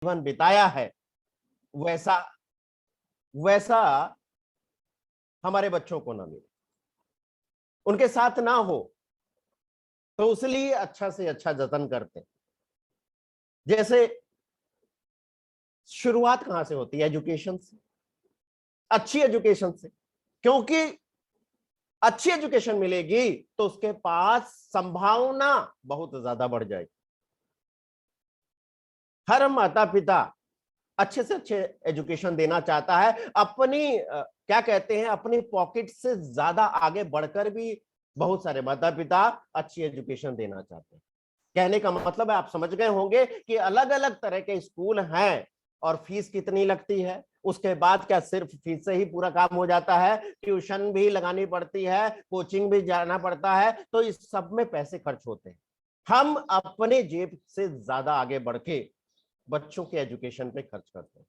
जीवन बिताया है वैसा वैसा हमारे बच्चों को ना मिले, उनके साथ ना हो, तो इसलिए अच्छा से अच्छा जतन करते हैं। जैसे शुरुआत कहां से होती है? एजुकेशन से, अच्छी एजुकेशन से। क्योंकि अच्छी एजुकेशन मिलेगी तो उसके पास संभावना बहुत ज्यादा बढ़ जाएगी। हर माता पिता अच्छे से अच्छे एजुकेशन देना चाहता है, अपनी क्या कहते हैं, अपनी पॉकेट से ज्यादा आगे बढ़कर भी बहुत सारे माता पिता अच्छी एजुकेशन देना चाहते हैं। कहने का मतलब है, आप समझ गए होंगे कि अलग अलग तरह के स्कूल हैं और फीस कितनी लगती है। उसके बाद क्या सिर्फ फीस से ही पूरा काम हो जाता है? ट्यूशन भी लगानी पड़ती है, कोचिंग भी जाना पड़ता है, तो इस सब में पैसे खर्च होते हैं। हम अपने जेब से ज्यादा आगे बढ़ के बच्चों के एजुकेशन पे खर्च करते हैं।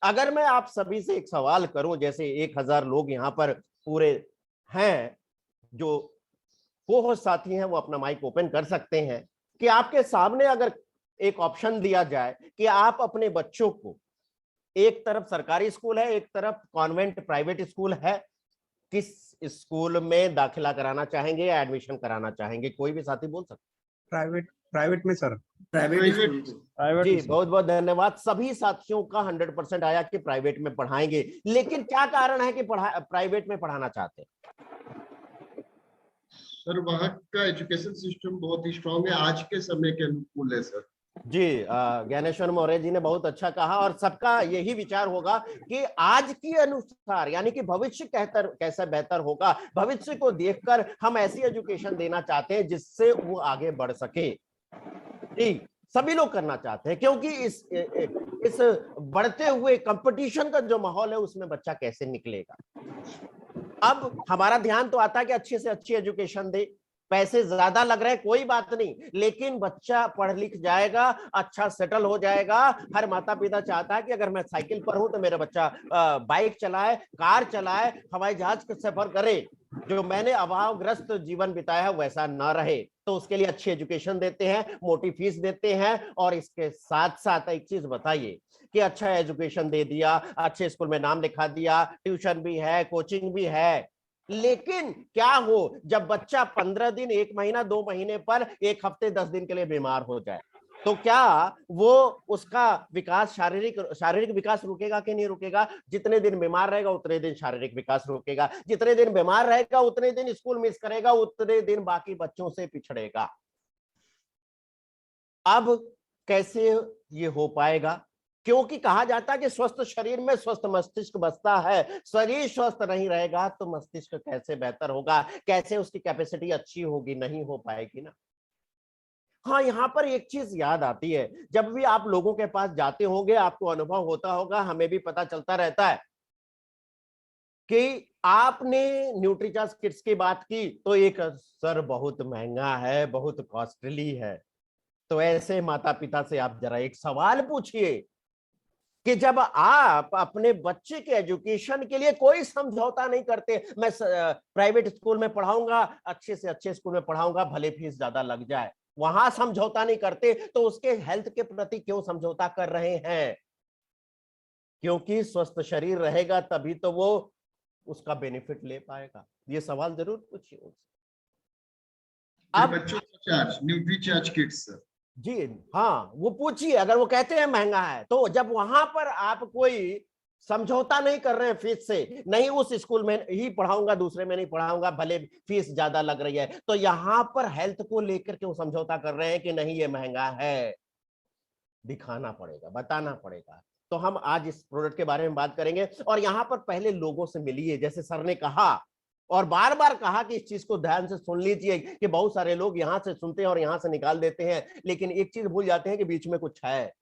अगर मैं आप सभी से एक सवाल करूं, जैसे 1000 लोग यहाँ पर पूरे हैं, जो को-होस्ट साथी हैं वो अपना माइक ओपन कर सकते हैं, कि आपके सामने अगर एक ऑप्शन दिया जाए कि आप अपने बच्चों को, एक तरफ सरकारी स्कूल है, एक तरफ कॉन्वेंट प्राइवेट स्कूल है, किस स्कूल में दाखिला कराना चाहेंगे या एडमिशन कराना चाहेंगे? कोई भी साथी बोल सकते। प्राइवेट प्राइवेट में सर, प्राइवेट प्राइवेट जी, बहुत बहुत धन्यवाद। सभी साथियों का 100% आया कि प्राइवेट में पढ़ाएंगे, लेकिन क्या कारण है कि प्राइवेट में पढ़ाना चाहते हैं? सर वहाँ का एजुकेशन सिस्टम बहुत ही स्ट्रांग है, आज के समय के अनुकूल है सर। जी, ज्ञानेश्वर मौर्य जी ने बहुत अच्छा कहा, और सबका यही विचार होगा कि आज के अनुसार, यानी कि भविष्य कैसा बेहतर होगा, भविष्य को देखकर हम ऐसी एजुकेशन देना चाहते हैं जिससे वो आगे बढ़ सके। जी, सभी लोग करना चाहते हैं, क्योंकि इस बढ़ते हुए कंपटीशन का जो माहौल है उसमें बच्चा कैसे निकलेगा। अब हमारा ध्यान तो आता है कि अच्छे से अच्छी एजुकेशन दे, पैसे ज्यादा लग रहे हैं कोई बात नहीं, लेकिन बच्चा पढ़ लिख जाएगा, अच्छा सेटल हो जाएगा। हर माता पिता चाहता है कि अगर मैं साइकिल पर हूं तो मेरा बच्चा बाइक चलाए, कार चलाए, हवाई जहाज का सफर करे। जो मैंने अभावग्रस्त जीवन बिताया है वैसा ना रहे, तो उसके लिए अच्छी एजुकेशन देते हैं, मोटी फीस देते हैं। और इसके साथ साथ एक चीज बताइए कि अच्छा एजुकेशन दे दिया, अच्छे स्कूल में नाम लिखा दिया, ट्यूशन भी है, कोचिंग भी है, लेकिन क्या हो जब बच्चा 15 दिन, 1 महीना, 2 महीने पर, 1 हफ्ते, 10 दिन के लिए बीमार हो जाए, तो क्या वो उसका विकास, शारीरिक विकास रुकेगा कि नहीं रुकेगा? जितने दिन बीमार रहेगा उतने दिन शारीरिक विकास रुकेगा, जितने दिन बीमार रहेगा उतने दिन स्कूल मिस करेगा, उतने दिन बाकी बच्चों से पिछड़ेगा। अब कैसे ये हो पाएगा? क्योंकि कहा जाता है कि स्वस्थ शरीर में स्वस्थ मस्तिष्क बसता है। शरीर स्वस्थ नहीं रहेगा तो मस्तिष्क कैसे बेहतर होगा, कैसे उसकी कैपेसिटी अच्छी होगी? नहीं हो पाएगी ना। हाँ, यहाँ पर एक चीज याद आती है, जब भी आप लोगों के पास जाते होंगे आपको अनुभव होता होगा, हमें भी पता चलता रहता है कि आपने न्यूट्रीचार्ज किट्स की बात की तो एक, सर बहुत महंगा है, बहुत कॉस्टली है। तो ऐसे माता पिता से आप जरा एक सवाल पूछिए कि जब आप अपने बच्चे के एजुकेशन के लिए कोई समझौता नहीं करते, मैं प्राइवेट स्कूल में पढ़ाऊंगा, अच्छे से अच्छे स्कूल में पढ़ाऊंगा, भले फीस ज्यादा लग जाए, वहां समझौता नहीं करते, तो उसके हेल्थ के प्रति क्यों समझौता कर रहे हैं? क्योंकि स्वस्थ शरीर रहेगा तभी तो वो उसका बेनिफिट ले पाएगा। ये सवाल जरूर पूछिए उससे। अब बच्चों का चार्ज, न्यूट्रीचार्ज किट्स सर। जी हाँ, वो पूछिए, अगर वो कहते हैं महंगा है, तो जब वहां पर आप कोई समझौता नहीं कर रहे हैं फीस से, नहीं उस स्कूल में ही पढ़ाऊंगा, दूसरे में नहीं पढ़ाऊंगा, भले फीस ज्यादा लग रही है, तो यहां पर हेल्थ को लेकर के वो समझौता कर रहे हैं कि नहीं ये महंगा है। दिखाना पड़ेगा, बताना पड़ेगा। तो हम आज इस प्रोडक्ट के बारे में बात करेंगे, और यहां पर पहले लोगों से मिलिए, जैसे सर ने कहा और बार बार कहा कि इस चीज को ध्यान से सुन लीजिए, कि बहुत सारे लोग यहां से सुनते हैं और यहां से निकाल देते हैं, लेकिन एक चीज भूल जाते हैं कि बीच में कुछ है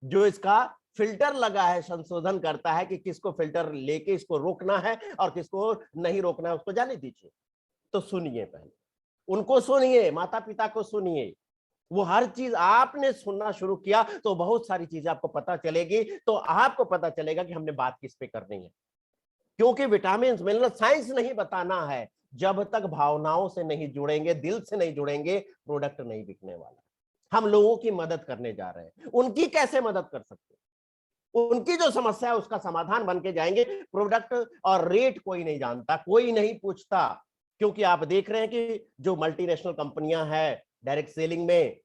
जो इसका फिल्टर लगा है, संशोधन करता है कि किसको फिल्टर लेके इसको रोकना है और किसको नहीं रोकना है, उसको जाने दीजिए। तो सुनिए, पहले उनको सुनिए, माता पिता को सुनिए। वो हर चीज आपने सुनना शुरू किया तो बहुत सारी चीजें आपको पता चलेगी, तो आपको पता चलेगा कि हमने बात किस पे करनी है। क्योंकि विटामिन मिनरल साइंस नहीं बताना है, जब तक भावनाओं से नहीं जुड़ेंगे, दिल से नहीं जुड़ेंगे, प्रोडक्ट नहीं बिकने वाला। हम लोगों की मदद करने जा रहे हैं। उनकी कैसे मदद कर सकते हैं? उनकी जो समस्या है उसका समाधान बन के जाएंगे। प्रोडक्ट और रेट कोई नहीं जानता, कोई नहीं पूछता, क्योंकि आप देख रहे हैं कि जो मल्टीनेशनल कंपनियां हैं डायरेक्ट सेलिंग में,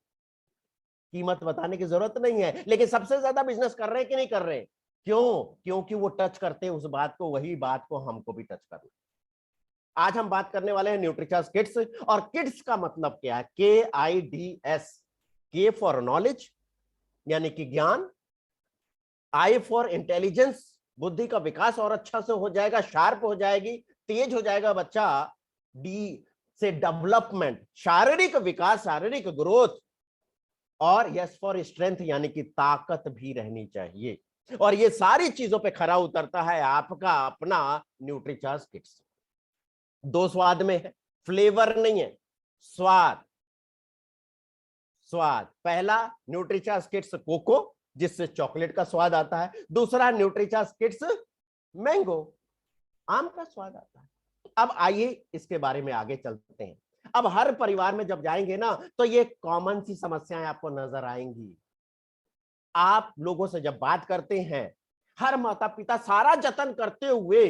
कीमत बताने की जरूरत नहीं है, लेकिन सबसे ज्यादा बिजनेस कर रहे हैं कि नहीं कर रहे हैं? क्यों? क्योंकि वो टच करते हैं उस बात को, वही बात को हमको भी टच करना। आज हम बात करने वाले हैं न्यूट्रिचार्ज किड्स। और किड्स का मतलब क्या है? KIDS। के फॉर नॉलेज यानी कि ज्ञान, आई फॉर इंटेलिजेंस, बुद्धि का विकास और अच्छा से हो जाएगा, शार्प हो जाएगी, तेज हो जाएगा बच्चा। डी से डेवलपमेंट, शारीरिक विकास, शारीरिक ग्रोथ। और यस फॉर स्ट्रेंथ यानी कि ताकत भी रहनी चाहिए। और ये सारी चीजों पे खरा उतरता है आपका अपना न्यूट्रीचार्ज किड्स। दो स्वाद में है, फ्लेवर नहीं है, स्वाद। स्वाद पहला न्यूट्रीचार्ज किड्स कोको, जिससे चॉकलेट का स्वाद आता है। दूसरा न्यूट्रीचार्ज किड्स मैंगो, आम का स्वाद आता है। अब आइए इसके बारे में आगे चलते हैं। अब हर परिवार में जब जाएंगे ना, तो ये कॉमन सी समस्याएं आपको नजर आएंगी। आप लोगों से जब बात करते हैं, हर माता पिता सारा जतन करते हुए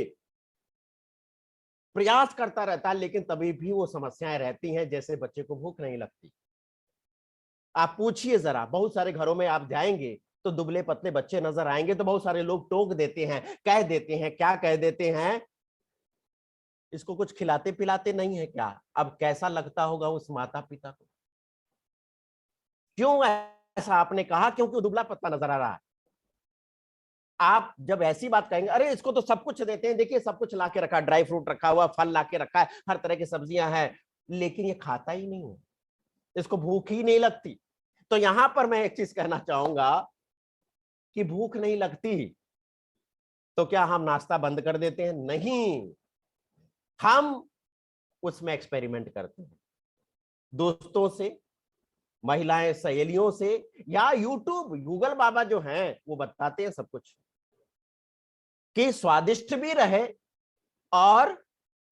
प्रयास करता रहता है, लेकिन तभी भी वो समस्याएं रहती हैं, जैसे बच्चे को भूख नहीं लगती। आप पूछिए जरा, बहुत सारे घरों में आप जाएंगे तो दुबले पतले बच्चे नजर आएंगे, तो बहुत सारे लोग टोक देते हैं, कह देते हैं, क्या कह देते हैं? इसको कुछ खिलाते पिलाते नहीं है क्या? अब कैसा लगता होगा उस माता पिता को? क्यों ऐसा आपने कहा? क्योंकि वो दुबला पतला नजर आ रहा है। आप जब ऐसी बात कहेंगे, अरे इसको तो सब कुछ देते हैं, देखिए सब कुछ ला के रखा, ड्राई फ्रूट रखा हुआ, फल ला के रखा है, हर तरह की सब्जियां हैं, लेकिन ये खाता ही नहीं है, इसको भूख ही नहीं लगती। तो यहां पर मैं एक चीज कहना चाहूंगा कि भूख नहीं लगती तो क्या हम नाश्ता बंद कर देते हैं? नहीं, हम उसमें एक्सपेरिमेंट करते हैं दोस्तों से, महिलाएं सहेलियों से, या यूट्यूब गूगल बाबा जो हैं वो बताते हैं सब कुछ, कि स्वादिष्ट भी रहे और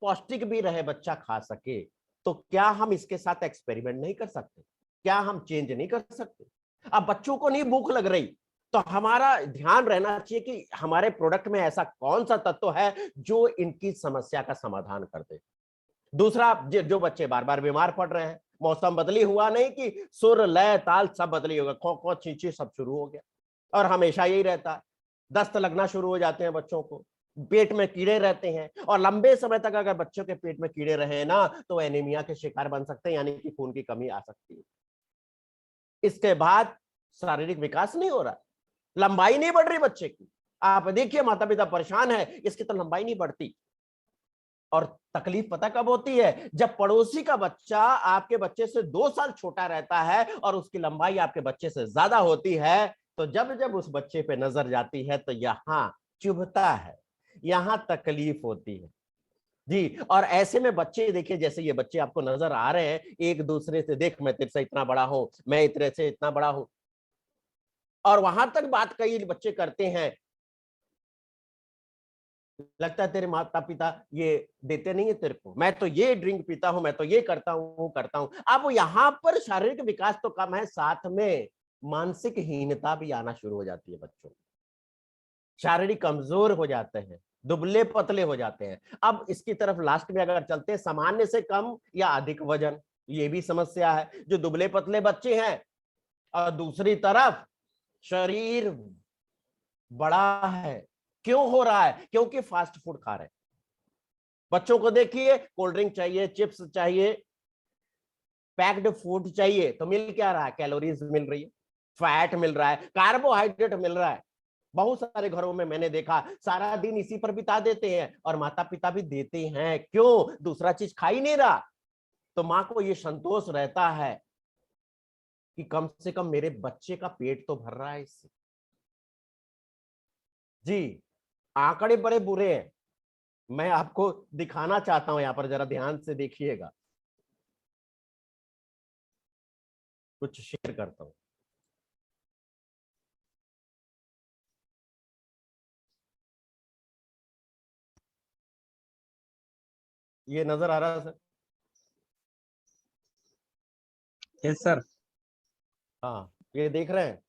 पौष्टिक भी रहे, बच्चा खा सके। तो क्या हम इसके साथ एक्सपेरिमेंट नहीं कर सकते? क्या हम चेंज नहीं कर सकते? अब बच्चों को नहीं भूख लग रही, तो हमारा ध्यान रहना चाहिए कि हमारे प्रोडक्ट में ऐसा कौन सा तत्व है जो इनकी समस्या का समाधान कर दे। दूसरा, जो बच्चे बार बार बीमार पड़ रहे हैं, मौसम बदली हुआ नहीं कि सुर लय ताल सब बदली होगा, खो खो छींची सब शुरू हो गया, और हमेशा यही रहता है। दस्त लगना शुरू हो जाते हैं बच्चों को, पेट में कीड़े रहते हैं, और लंबे समय तक अगर बच्चों के पेट में कीड़े रहे ना, तो एनीमिया के शिकार बन सकते हैं, यानी कि खून की कमी आ सकती है। इसके बाद शारीरिक विकास नहीं हो रहा, लंबाई नहीं बढ़ रही बच्चे की। आप देखिए माता पिता परेशान है, इसकी तो लंबाई नहीं बढ़ती। और तकलीफ पता कब होती है? जब पड़ोसी का बच्चा आपके बच्चे से 2 साल छोटा रहता है और उसकी लंबाई आपके बच्चे से ज्यादा होती है, तो जब जब उस बच्चे पे नजर जाती है तो यहां चुभता है, यहां तकलीफ होती है। जी, और ऐसे में बच्चे देखिए, जैसे ये बच्चे आपको नजर आ रहे हैं, एक दूसरे से, देख मैं तेरे से इतना बड़ा हूं, मैं तेरे से इतना बड़ा हूं, और वहां तक बात कई बच्चे करते हैं, लगता है तेरे माता पिता ये देते नहीं है तेरे को, मैं तो ये ड्रिंक पीता हूं, मैं तो ये करता हूं। अब यहां पर शारीरिक विकास तो कम है, साथ में मानसिक हीनता भी आना शुरू हो जाती है बच्चों, शारीरिक कमजोर हो जाते हैं, दुबले पतले हो जाते हैं। अब इसकी तरफ लास्ट में अगर चलते हैं, सामान्य से कम या अधिक वजन, ये भी समस्या है, जो दुबले पतले बच्चे हैं। और दूसरी तरफ शरीर बड़ा है, क्यों हो रहा है? क्योंकि फास्ट फूड खा रहे हैं। बच्चों को देखिए, कोल्ड ड्रिंक चाहिए, चिप्स चाहिए, पैक्ड फूड चाहिए, तो मिल क्या रहा है? कैलोरीज मिल रही है, फैट मिल रहा है, कार्बोहाइड्रेट मिल रहा है। बहुत सारे घरों में मैंने देखा सारा दिन इसी पर बिता देते हैं, और माता पिता भी देते हैं, क्यों? दूसरा चीज खा ही नहीं रहा, तो माँ को ये संतोष रहता है कि कम से कम मेरे बच्चे का पेट तो भर रहा है इससे। जी, आंकड़े बड़े बुरे हैं, मैं आपको दिखाना चाहता हूं, यहां पर जरा ध्यान से देखिएगा, कुछ शेयर करता हूं। ये नजर आ रहा है सर? Yes sir. हाँ, ये देख रहे हैं,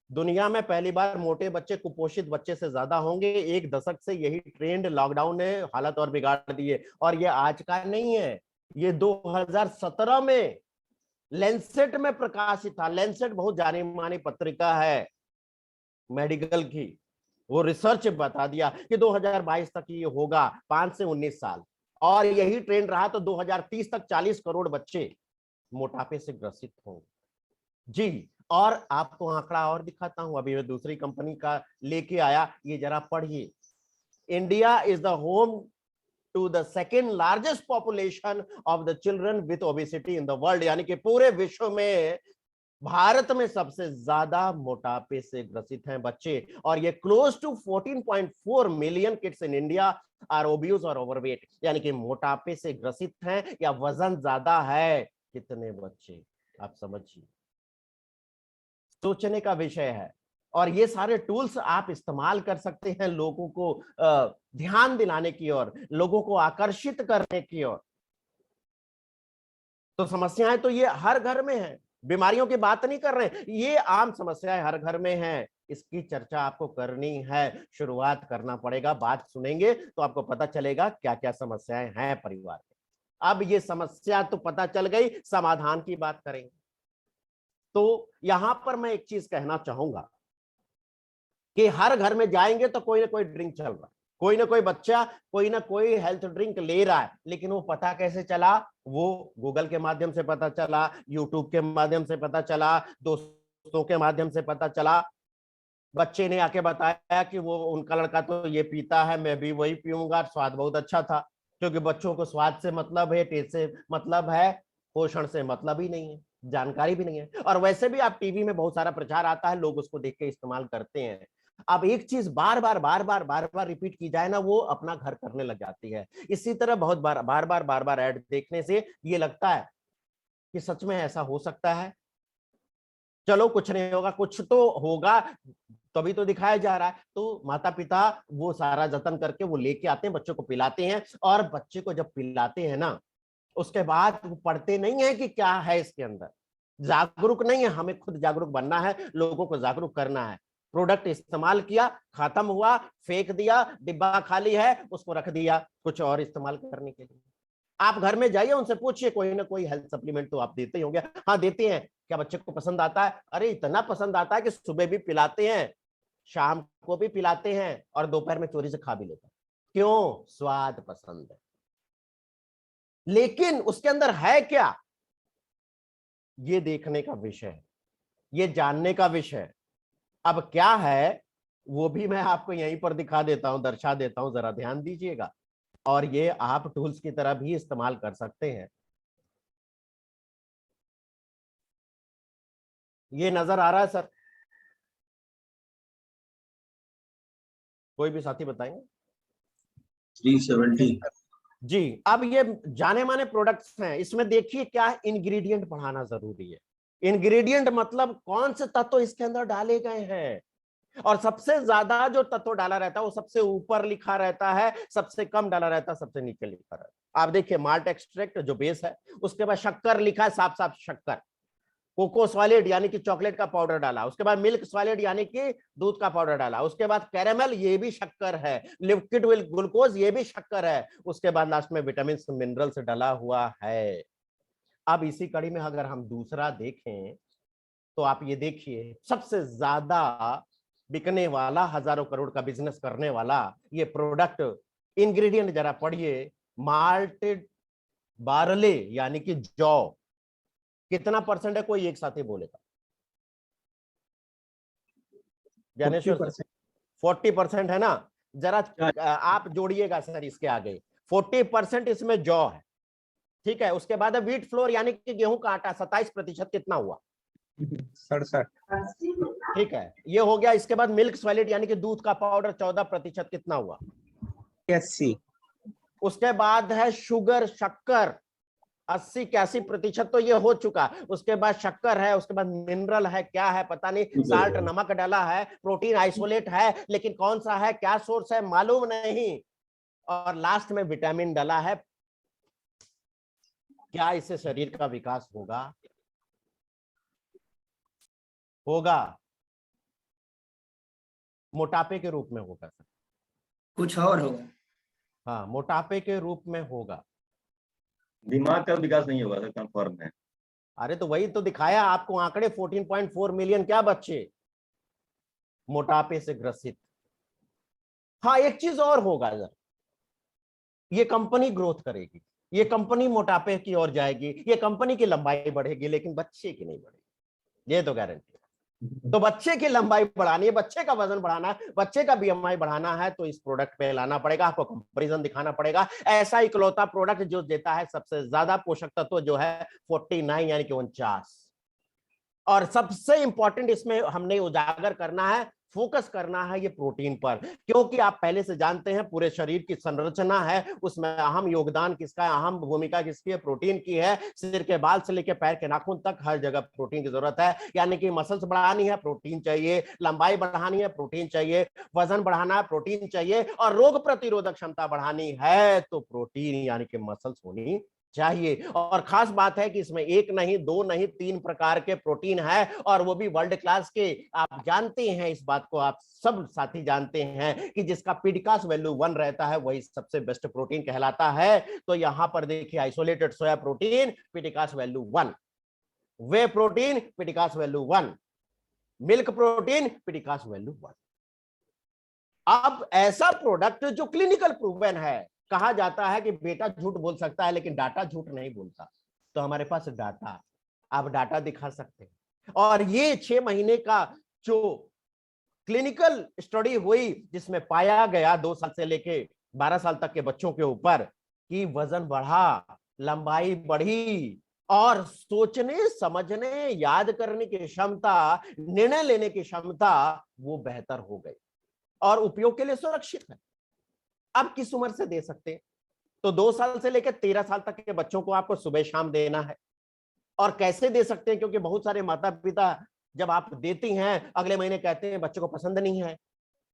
दुनिया में पहली बार मोटे बच्चे कुपोषित बच्चे से ज्यादा होंगे। एक दशक से यही ट्रेंड, लॉकडाउन ने हालत और बिगाड़ दी है। और ये आज का नहीं है, ये 2017 में लेंसेट में प्रकाशित था। लेंसेट बहुत जानी मानी पत्रिका है मेडिकल की, वो रिसर्च बता दिया कि 2022 तक ये होगा, 5 से 19 साल। और यही ट्रेंड रहा तो 2030 तक 40 करोड़ बच्चे मोटापे से ग्रसित होंगे जी। और आपको आंकड़ा और दिखाता हूं, अभी मैं दूसरी कंपनी का लेके आया, ये जरा पढ़िए। India is the home to the second largest population of the children with obesity in the world, यानी कि पूरे विश्व में भारत में सबसे ज्यादा मोटापे से ग्रसित हैं बच्चे। और ये close to 14.4 million kids in India are obese और ओवरवेट, यानी कि मोटापे से ग्रसित हैं या वजन ज्यादा है। कितने बच्चे, आप समझिए, सोचने का विषय है। और ये सारे टूल्स आप इस्तेमाल कर सकते हैं लोगों को ध्यान दिलाने की ओर, लोगों को आकर्षित करने की ओर। तो समस्याएं तो ये हर घर में है, बीमारियों की बात नहीं कर रहे, ये आम समस्याएं हर घर में हैं। इसकी चर्चा आपको करनी है, शुरुआत करना पड़ेगा। बात सुनेंगे तो आपको पता चलेगा क्या क्या समस्याएं हैं परिवार में। अब ये समस्या तो पता चल गई, समाधान की बात करेंगे। तो यहां पर मैं एक चीज कहना चाहूंगा कि हर घर में जाएंगे तो कोई ना कोई ड्रिंक चल रहा है, कोई ना कोई बच्चा कोई ना कोई हेल्थ ड्रिंक ले रहा है। लेकिन वो पता कैसे चला? वो गूगल के माध्यम से पता चला, यूट्यूब के माध्यम से पता चला, दोस्तों के माध्यम से पता चला। बच्चे ने आके बताया कि वो उनका लड़का तो ये पीता है, मैं भी वही पीऊंगा, स्वाद बहुत अच्छा था। क्योंकि बच्चों को स्वाद से मतलब है, टेस्ट से मतलब है, पोषण से मतलब ही नहीं है, जानकारी भी नहीं है। और वैसे भी आप टीवी में बहुत सारा प्रचार आता है, लोग उसको देख के इस्तेमाल करते हैं। अब एक चीज बार बार रिपीट की जाए ना, वो अपना घर करने लग जाती है। इसी तरह बहुत बार ऐड देखने से ये लगता है कि सच में ऐसा हो सकता है। चलो कुछ नहीं होगा, कुछ तो होगा, तभी तो दिखाया जा रहा है। तो माता पिता वो सारा जतन करके वो लेके आते हैं, बच्चों को पिलाते हैं। और बच्चे को जब पिलाते हैं ना, उसके बाद वो पढ़ते नहीं है कि क्या है इसके अंदर, जागरूक नहीं है। हमें खुद जागरूक बनना है, लोगों को जागरूक करना है। प्रोडक्ट इस्तेमाल किया, खत्म हुआ, फेंक दिया, डिब्बा खाली है, उसको रख दिया कुछ और इस्तेमाल करने के लिए। आप घर में जाइए, उनसे पूछिए, कोई ना कोई हेल्थ सप्लीमेंट तो आप देते ही होंगे। हाँ देते हैं, क्या बच्चे को पसंद आता है? अरे इतना पसंद आता है कि सुबह भी पिलाते हैं, शाम को भी पिलाते हैं, और दोपहर में चोरी से खा भी लेते हैं। क्यों? स्वाद पसंद है। लेकिन उसके अंदर है क्या, ये देखने का विषय है, ये जानने का विषय है। अब क्या है वो भी मैं आपको यहीं पर दिखा देता हूं, दर्शा देता हूं, जरा ध्यान दीजिएगा। और ये आप टूल्स की तरह भी इस्तेमाल कर सकते हैं। ये नजर आ रहा है सर? कोई भी साथी बताएंगे? 370 जी। अब ये जाने माने प्रोडक्ट्स हैं, इसमें देखिए क्या इंग्रेडिएंट पढ़ाना जरूरी है। इंग्रेडिएंट मतलब कौन से तत्व इसके अंदर डाले गए हैं। और सबसे ज्यादा जो तत्व डाला रहता है वो सबसे ऊपर लिखा रहता है, सबसे कम डाला रहता है सबसे नीचे लिखा रहता है। आप देखिए, माल्ट एक्सट्रैक्ट जो बेस है, उसके बाद शक्कर लिखा है, साफ साफ शक्कर। कोको सॉलिड यानी कि चॉकलेट का पाउडर डाला, उसके बाद मिल्क सॉलिड यानी कि दूध का पाउडर डाला, उसके बाद कैरेमल, ये भी शक्कर है, लिक्विड ग्लूकोज, ये भी शक्कर है, उसके बाद लास्ट में विटामिन मिनरल्स डाला हुआ है। अब इसी कड़ी में अगर हम दूसरा देखें तो आप ये देखिए, सबसे ज्यादा बिकने वाला, हजारों करोड़ का बिजनेस करने वाला ये प्रोडक्ट, इंग्रेडिएंट जरा पढ़िए। माल्टेड बार्ले यानी कि जौ, कितना परसेंट है? कोई एक साथ ही बोलेगा। ज्ञानेश्वर, 40% है ना? जरा आप जोड़िएगा सर इसके आगे, 40% इसमें जौ है, ठीक है। उसके बाद व्हीट फ्लोर यानी कि गेहूं का आटा, 27%, कितना हुआ? 67। ठीक है, ये हो गया। इसके बाद मिल्क सॉलिड यानी कि दूध का पाउडर, 14%, कितना हुआ? 80। उसके बाद है शुगर, शक्कर, 80-81% तो ये हो चुका। उसके बाद शक्कर है, उसके बाद मिनरल है, क्या है पता नहीं, साल्ट नमक डाला है, प्रोटीन आइसोलेट है, लेकिन कौन सा है, क्या सोर्स है, मालूम नहीं। और लास्ट में विटामिन डाला है। क्या इससे शरीर का विकास होगा? होगा, मोटापे के रूप में होगा सर। कुछ और होगा। हाँ, मोटापे के रूप में होगा। दिमाग का विकास नहीं होगा सर, कंफर्म है। अरे तो वही तो दिखाया आपको आंकड़े, 14.4 मिलियन क्या बच्चे मोटापे से ग्रसित। हाँ, एक चीज और होगा सर, ये कंपनी ग्रोथ करेगी, ये कंपनी मोटापे की ओर जाएगी, ये कंपनी की लंबाई बढ़ेगी, लेकिन बच्चे की नहीं बढ़ेगी, ये तो गारंटी है। तो बच्चे की लंबाई बढ़ानी है, बच्चे का वजन बढ़ाना है, बच्चे का बीएमआई बढ़ाना है, तो इस प्रोडक्ट पे लाना पड़ेगा, आपको कंपैरिजन दिखाना पड़ेगा। ऐसा इकलौता प्रोडक्ट जो देता है सबसे ज्यादा पोषक तत्व जो है 49 यानी कि 49। और सबसे इंपॉर्टेंट इसमें हमने उजागर करना है, फोकस करना है ये प्रोटीन पर, क्योंकि आप पहले से जानते हैं पूरे शरीर की संरचना है, उसमें अहम योगदान किसका है, अहम भूमिका किसकी है, प्रोटीन की है। सिर के बाल से लेकर पैर के नाखून तक हर जगह प्रोटीन की जरूरत है। यानी कि मसल्स बढ़ानी है, प्रोटीन चाहिए, लंबाई बढ़ानी है, प्रोटीन चाहिए, वजन बढ़ाना है, प्रोटीन चाहिए, और रोग प्रतिरोधक क्षमता बढ़ानी है तो प्रोटीन यानी कि मसल्स होनी चाहिए। और खास बात है कि इसमें एक नहीं, दो नहीं, 3 प्रकार के प्रोटीन है, और वो भी वर्ल्ड क्लास के। आप जानते हैं इस बात को, आप सब साथी जानते हैं कि जिसका पीडिकास वैल्यू 1 रहता है वही सबसे बेस्ट प्रोटीन कहलाता है। तो यहां पर देखिए, isolated soya protein PDCAAS value 1, whey protein PDCAAS value 1, milk protein PDCAAS value 1। अब ऐसा प्रोडक्ट जो क्लिनिकल प्रूवन है, कहा जाता है कि बेटा झूठ बोल सकता है लेकिन डाटा झूठ नहीं बोलता, तो हमारे पास डाटा, आप डाटा दिखा सकते हैं। और ये 6 महीने का जो क्लिनिकल स्टडी हुई जिसमें पाया गया 2 साल से लेके 12 साल तक के बच्चों के ऊपर कि वजन बढ़ा, लंबाई बढ़ी, और सोचने समझने याद करने की क्षमता, निर्णय लेने की क्षमता वो बेहतर हो गई और उपयोग के लिए सुरक्षित है। अब किस उम्र से दे सकते हैं? तो 2 साल से लेकर 13 साल तक के बच्चों को आपको सुबह शाम देना है। और कैसे दे सकते हैं? क्योंकि बहुत सारे माता पिता जब आप देती हैं अगले महीने कहते हैं बच्चे को पसंद नहीं है,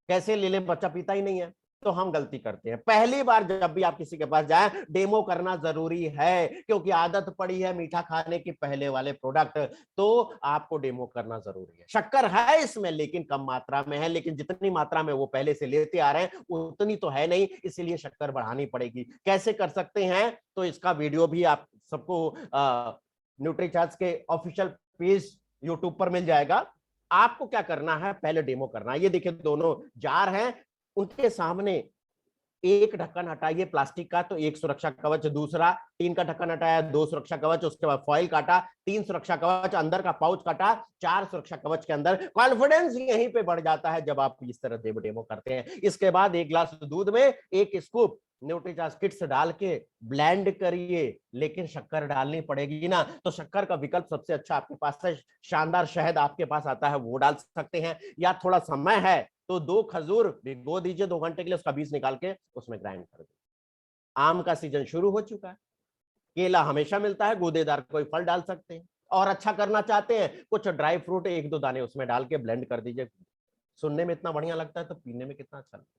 कैसे ले ले, बच्चा पीता ही नहीं है। तो हम गलती करते हैं, पहली बार जब भी आप किसी के पास जाएं डेमो करना जरूरी है, क्योंकि आदत पड़ी है मीठा खाने की पहले वाले प्रोडक्ट, तो आपको डेमो करना जरूरी है। शक्कर है इसमें लेकिन कम मात्रा में है, लेकिन जितनी मात्रा में वो पहले से लेते आ रहे हैं उतनी तो है नहीं, इसीलिए शक्कर बढ़ानी पड़ेगी। कैसे कर सकते हैं? तो इसका वीडियो भी आप सबको न्यूट्रीचार्ज के ऑफिशियल पेज यूट्यूब पर मिल जाएगा। आपको क्या करना है, पहले डेमो करना है। ये देखिए दोनों जार हैं, उनके सामने एक ढक्कन हटाइए प्लास्टिक का, तो एक सुरक्षा कवच, दूसरा टीन का ढक्कन हटाया, 2 सुरक्षा कवच, उसके बाद फॉइल काटा, 3 सुरक्षा कवच, अंदर का पाउच काटा, 4 सुरक्षा कवच के अंदर। कॉन्फिडेंस यहीं पे बढ़ जाता है जब आप इस तरह डेमो करते हैं। इसके बाद 1 गिलास दूध में 1 स्कूप न्यूट्रीचार्ज किट्स डाल के ब्लेंड करिए, लेकिन शक्कर डालनी पड़ेगी ना, तो शक्कर का विकल्प सबसे अच्छा आपके पास है, शानदार शहद आपके पास आता है वो डाल सकते हैं, या थोड़ा समय है तो 2 खजूर भिगो दीजिए 2 घंटे के लिए, उसका बीज निकाल के उसमें ग्राइंड कर दीजिए। आम का सीजन शुरू हो चुका है, केला हमेशा मिलता है, गूदेदार कोई फल डाल सकते हैं। और अच्छा करना चाहते हैं कुछ ड्राई फ्रूट 1-2 दाने उसमें डाल के ब्लेंड कर दीजिए। सुनने में इतना बढ़िया लगता है तो पीने में कितना अच्छा लगता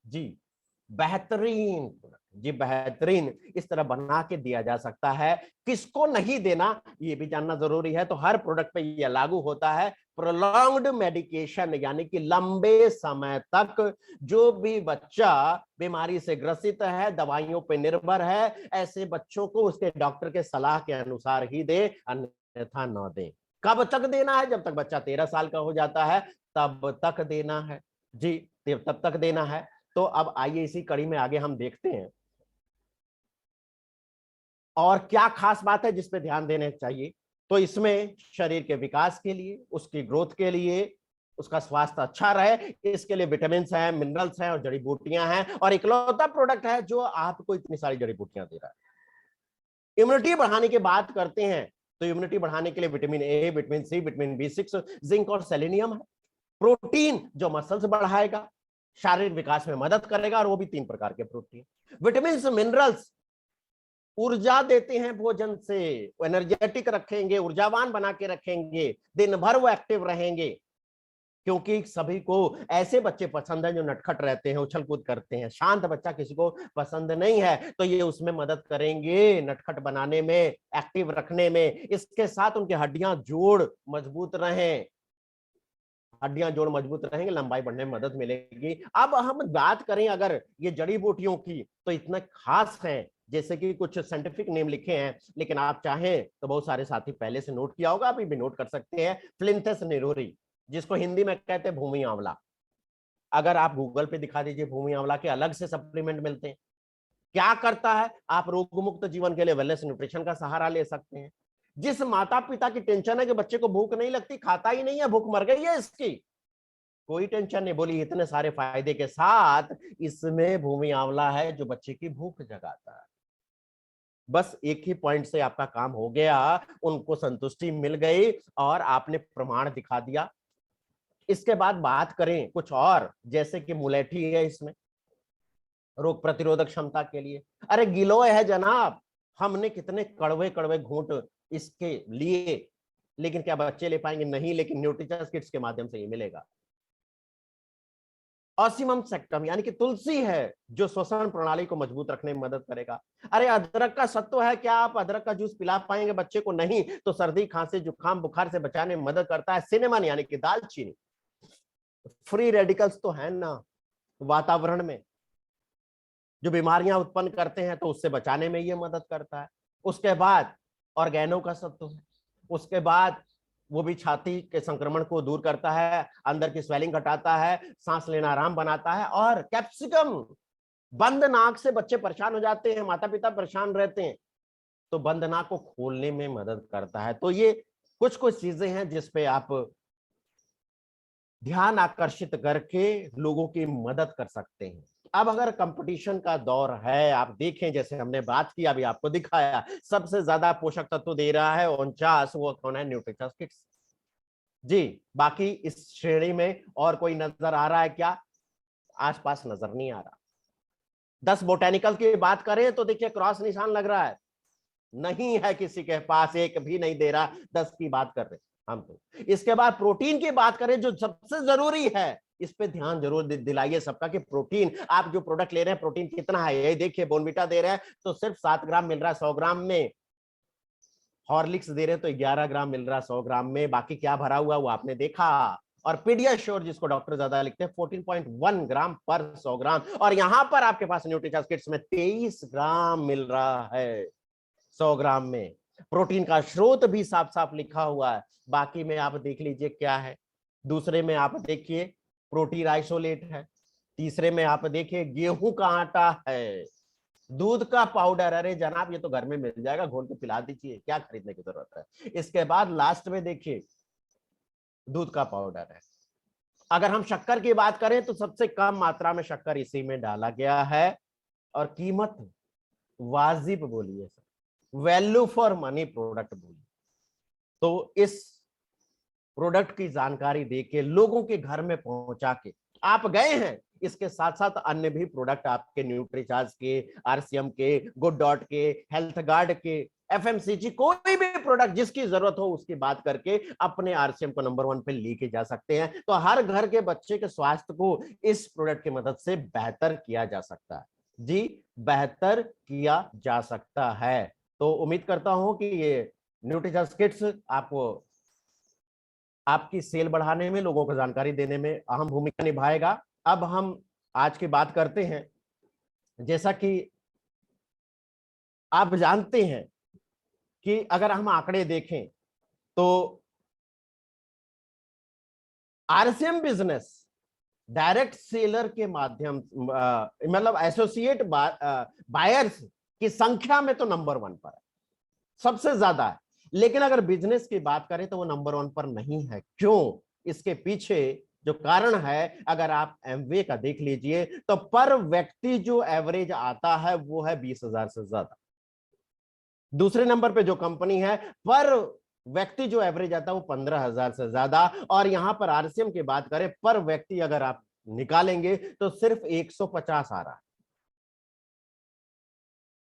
है जी। बेहतरीन जी, बेहतरीन इस तरह बना के दिया जा सकता है। किसको नहीं देना ये भी जानना जरूरी है, तो हर प्रोडक्ट पे ये लागू होता है। प्रोलॉन्ग्ड मेडिकेशन यानी कि लंबे समय तक जो भी बच्चा बीमारी से ग्रसित है, दवाइयों पे निर्भर है, ऐसे बच्चों को उसके डॉक्टर के सलाह के अनुसार ही दे, अन्यथा न दे। कब तक देना है? जब तक बच्चा 13 साल का हो जाता है तब तक देना है जी, तब तक देना है। तो अब आइए इसी कड़ी में आगे हम देखते हैं और क्या खास बात है जिस पे ध्यान देने चाहिए। तो इसमें शरीर के विकास के लिए, उसकी ग्रोथ के लिए, उसका स्वास्थ्य अच्छा रहे, इसके लिए विटामिन हैं, मिनरल्स हैं और जड़ी बूटियां हैं, और इकलौता प्रोडक्ट है जो आपको इतनी सारी जड़ी बूटियां दे रहा है। इम्यूनिटी बढ़ाने की बात करते हैं तो इम्यूनिटी बढ़ाने के लिए vitamin A, vitamin C, vitamin B6, zinc और सेलेनियम है। प्रोटीन जो मसल्स बढ़ाएगा, शारीरिक विकास में मदद करेगा, और वो भी 3 प्रकार के प्रोटीन। विटामिन मिनरल्स ऊर्जा देते हैं भोजन से, एनर्जेटिक रखेंगे, ऊर्जावान बना के रखेंगे, दिन भर वो एक्टिव रहेंगे। क्योंकि सभी को ऐसे बच्चे पसंद हैं जो नटखट रहते हैं, उछल कूद करते हैं, शांत बच्चा किसी को पसंद नहीं है, तो ये उसमें मदद करेंगे नटखट बनाने में, एक्टिव रखने में। इसके साथ उनकी हड्डियां जोड़ मजबूत रहें, हड्डियां जोड़ मजबूत रहेंगे, लंबाई बढ़ने में मदद मिलेगी। अब हम बात करें अगर ये जड़ी बूटियों की, तो इतना खास है, जैसे कि कुछ साइंटिफिक नेम लिखे हैं, लेकिन आप चाहें तो बहुत सारे साथी पहले से नोट किया होगा, अभी भी नोट कर सकते हैं। फ्लिंथस निरोरी, जिसको हिंदी में कहते हैं भूमि आंवला। अगर आप गूगल पे दिखा दीजिए, भूमि आंवला के अलग से सप्लीमेंट मिलते हैं। क्या करता है, आप रोग मुक्त जीवन के लिए वेलनेस न्यूट्रिशन का सहारा ले सकते हैं। जिस माता पिता की टेंशन है कि बच्चे को भूख नहीं लगती, खाता ही नहीं है, भूख मर गई है इसकी, कोई टेंशन नहीं, बोली इतने सारे फायदे के साथ इसमें भूमि आंवला है जो बच्चे की भूख जगाता है। बस एक ही पॉइंट से आपका काम हो गया, उनको संतुष्टि मिल गई और आपने प्रमाण दिखा दिया। इसके बाद बात करें कुछ और, जैसे कि मुलेठी है इसमें रोग प्रतिरोधक क्षमता के लिए। अरे गिलोय है जनाब, हमने कितने कड़वे कड़वे घूंट इसके लिए, लेकिन क्या बच्चे ले पाएंगे? नहीं, लेकिन न्यूट्रिचर्स किट्स के माध्यम से ये मिलेगा। ऑसिमम सेक्टम यानी कि तुलसी है जो श्वसन प्रणाली को मजबूत रखने में मदद करेगा। अरे अदरक का सत्व है, क्या आप अदरक का जूस पिला पाएंगे बच्चे को? नहीं, तो सर्दी खांसी जुकाम बुखार से बचाने में मदद करता है। सिनेमन यानी कि दालचीनी, फ्री रेडिकल्स तो है ना वातावरण में जो बीमारियां उत्पन्न करते हैं, तो उससे बचाने में ये मदद करता है। उसके बाद ऑर्गेनो का सत्व है, उसके बाद वो भी छाती के संक्रमण को दूर करता है, अंदर की स्वेलिंग घटाता है, सांस लेना आराम बनाता है। और कैप्सिकम, बंद नाक से बच्चे परेशान हो जाते हैं, माता पिता परेशान रहते हैं, तो बंद नाक को खोलने में मदद करता है। तो ये कुछ कुछ चीजें हैं जिसपे आप ध्यान आकर्षित करके लोगों की मदद कर सकते हैं। अब अगर कंपटीशन का दौर है, आप देखें जैसे हमने बात की, अभी आपको दिखाया, सबसे ज्यादा पोषक तत्व दे रहा है 49, वो कौन है? न्यूट्रिचर्स किट्स जी। बाकी इस श्रेणी में और कोई नजर आ रहा है क्या? आसपास नजर नहीं आ रहा। 10 बोटेनिकल की बात करें तो देखिए क्रॉस निशान लग रहा है, नहीं है किसी के पास, एक भी नहीं दे रहा। 10 की बात कर रहे हम तो। इसके बाद प्रोटीन की बात करें जो सबसे जरूरी है, इस पे ध्यान जरूर दिलाइए सबका कि प्रोटीन, आप जो प्रोडक्ट ले रहे हैं प्रोटीन कितना है। ये देखिए बोर्नविटा दे रहे हैं तो सिर्फ 7 ग्राम मिल रहा है 100 ग्राम में, हॉर्लिक्स दे रहे हैं तो 11 ग्राम मिल रहा है 100 ग्राम में, बाकी क्या भरा हुआ वो आपने देखा। और पीडियाश्योर जिसको डॉक्टर ज्यादा लिखते हैं 14.1 ग्राम पर 100 ग्राम, और यहां पर आपके पास न्यूट्रिचर्स किट्स में 23 ग्राम मिल रहा है 100 ग्राम में। प्रोटीन का स्रोत भी साफ साफ लिखा हुआ है। बाकी में आप देख लीजिए क्या है। दूसरे में आप देखिए प्रोटीन आइसोलेट है, तीसरे में आप देखिए गेहूं का आटा है, दूध का पाउडर, अरे जनाब ये तो घर में मिल जाएगा, घोल के पिला दीजिए, क्या खरीदने की जरूरत है। इसके बाद लास्ट में देखिए दूध का पाउडर है। अगर हम शक्कर की बात करें तो सबसे कम मात्रा में शक्कर इसी में डाला गया है, और कीमत वाजिब बोलिए sir, value for money product बोलिए। तो इस प्रोडक्ट की जानकारी देके लोगों के घर में पहुंचा के आप गए हैं। इसके साथ साथ अन्य भी प्रोडक्ट आपके न्यूट्रीचार्ज के, आरसीएम के, गुड डॉट के, हेल्थ गार्ड के, एफएमसीजी, कोई भी प्रोडक्ट जिसकी जरूरत हो उसकी बात करके अपने आरसीएम को नंबर 1 पे लेके जा सकते हैं। तो हर घर के बच्चे के स्वास्थ्य को इस प्रोडक्ट की मदद से बेहतर किया जा सकता है जी, बेहतर किया जा सकता है। तो उम्मीद करता हूं कि ये न्यूट्रीचर्स किट्स आपको आपकी सेल बढ़ाने में, लोगों को जानकारी देने में अहम भूमिका निभाएगा। अब हम आज की बात करते हैं, जैसा कि आप जानते हैं कि अगर हम आंकड़े देखें तो आरसीएम बिजनेस डायरेक्ट सेलर के माध्यम, मतलब एसोसिएट बायर्स की संख्या में तो नंबर 1 पर है, सबसे ज्यादा है। लेकिन अगर बिजनेस की बात करें तो वो नंबर 1 पर नहीं है। क्यों? इसके पीछे जो कारण है, अगर आप एमवे का देख लीजिए तो पर व्यक्ति जो एवरेज आता है वो है 20,000 से ज्यादा। दूसरे नंबर पे जो कंपनी है, पर व्यक्ति जो एवरेज आता है वो 15,000 से ज्यादा। और यहां पर आरसीएम की बात करें, पर व्यक्ति अगर आप निकालेंगे तो सिर्फ 150 आ रहा है।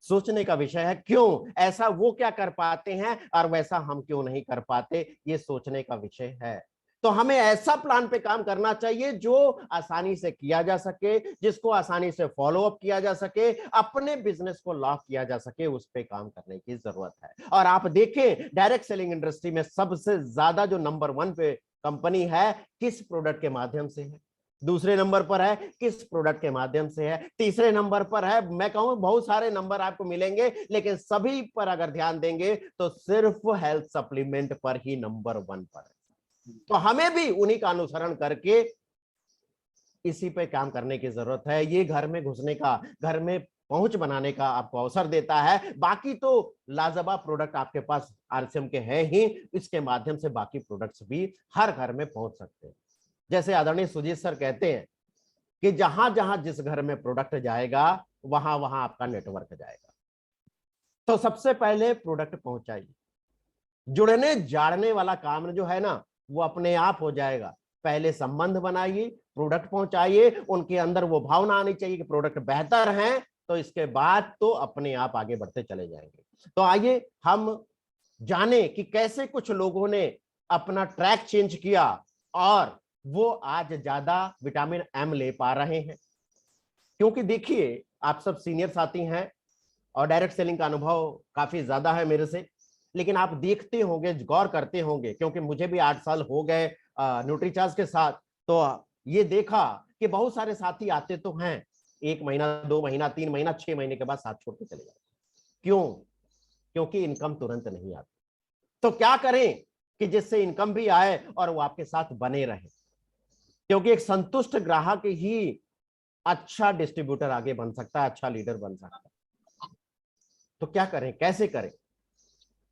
सोचने का विषय है, क्यों ऐसा वो क्या कर पाते हैं और वैसा हम क्यों नहीं कर पाते, ये सोचने का विषय है। तो हमें ऐसा प्लान पे काम करना चाहिए जो आसानी से किया जा सके, जिसको आसानी से फॉलो अप किया जा सके, अपने बिजनेस को लॉक किया जा सके, उस पे काम करने की जरूरत है। और आप देखें डायरेक्ट सेलिंग इंडस्ट्री में सबसे ज्यादा जो नंबर 1 पे कंपनी है किस प्रोडक्ट के माध्यम से है, दूसरे नंबर पर है किस प्रोडक्ट के माध्यम से है, तीसरे नंबर पर है, मैं कहूं बहुत सारे नंबर आपको मिलेंगे, लेकिन सभी पर अगर ध्यान देंगे तो सिर्फ हेल्थ सप्लीमेंट पर ही नंबर 1 पर है। तो हमें भी उन्हीं का अनुसरण करके इसी पे काम करने की जरूरत है। ये घर में घुसने का, घर में पहुंच बनाने का आपको अवसर देता है। बाकी तो लाजवाब प्रोडक्ट आपके पास आरसीएम के हैं ही, इसके माध्यम से बाकी प्रोडक्ट्स भी हर घर में पहुंच सकते हैं। जैसे आदरणीय सुजीत सर कहते हैं कि जहां जहां जिस घर में प्रोडक्ट जाएगा वहां वहां आपका नेटवर्क जाएगा। तो सबसे पहले प्रोडक्ट पहुंचाइए, जुड़ने जाड़ने वाला काम जो है ना वो अपने आप हो जाएगा। पहले संबंध बनाइए, प्रोडक्ट पहुंचाइए, उनके अंदर वो भावना आनी चाहिए कि प्रोडक्ट बेहतर है, तो इसके बाद तो अपने आप आगे बढ़ते चले जाएंगे। तो आइए हम जाने कि कैसे कुछ लोगों ने अपना ट्रैक चेंज किया और वो आज ज्यादा विटामिन एम ले पा रहे हैं। क्योंकि देखिए आप सब सीनियर साथी हैं और डायरेक्ट सेलिंग का अनुभव काफी ज्यादा है मेरे से, लेकिन आप देखते होंगे, गौर करते होंगे, क्योंकि मुझे भी 8 साल हो गए न्यूट्रीचार्ज के साथ, तो ये देखा कि बहुत सारे साथी आते तो हैं 1 महीना 2 महीना 3 महीना 6 महीने के बाद साथ छोड़ के चले जाते। क्यों? क्योंकि इनकम तुरंत नहीं आती। तो क्या करें कि जिससे इनकम भी आए और वो आपके साथ बने रहे, क्योंकि एक संतुष्ट ग्राहक ही अच्छा डिस्ट्रीब्यूटर आगे बन सकता है, अच्छा लीडर बन सकता है। तो क्या करें, कैसे करें?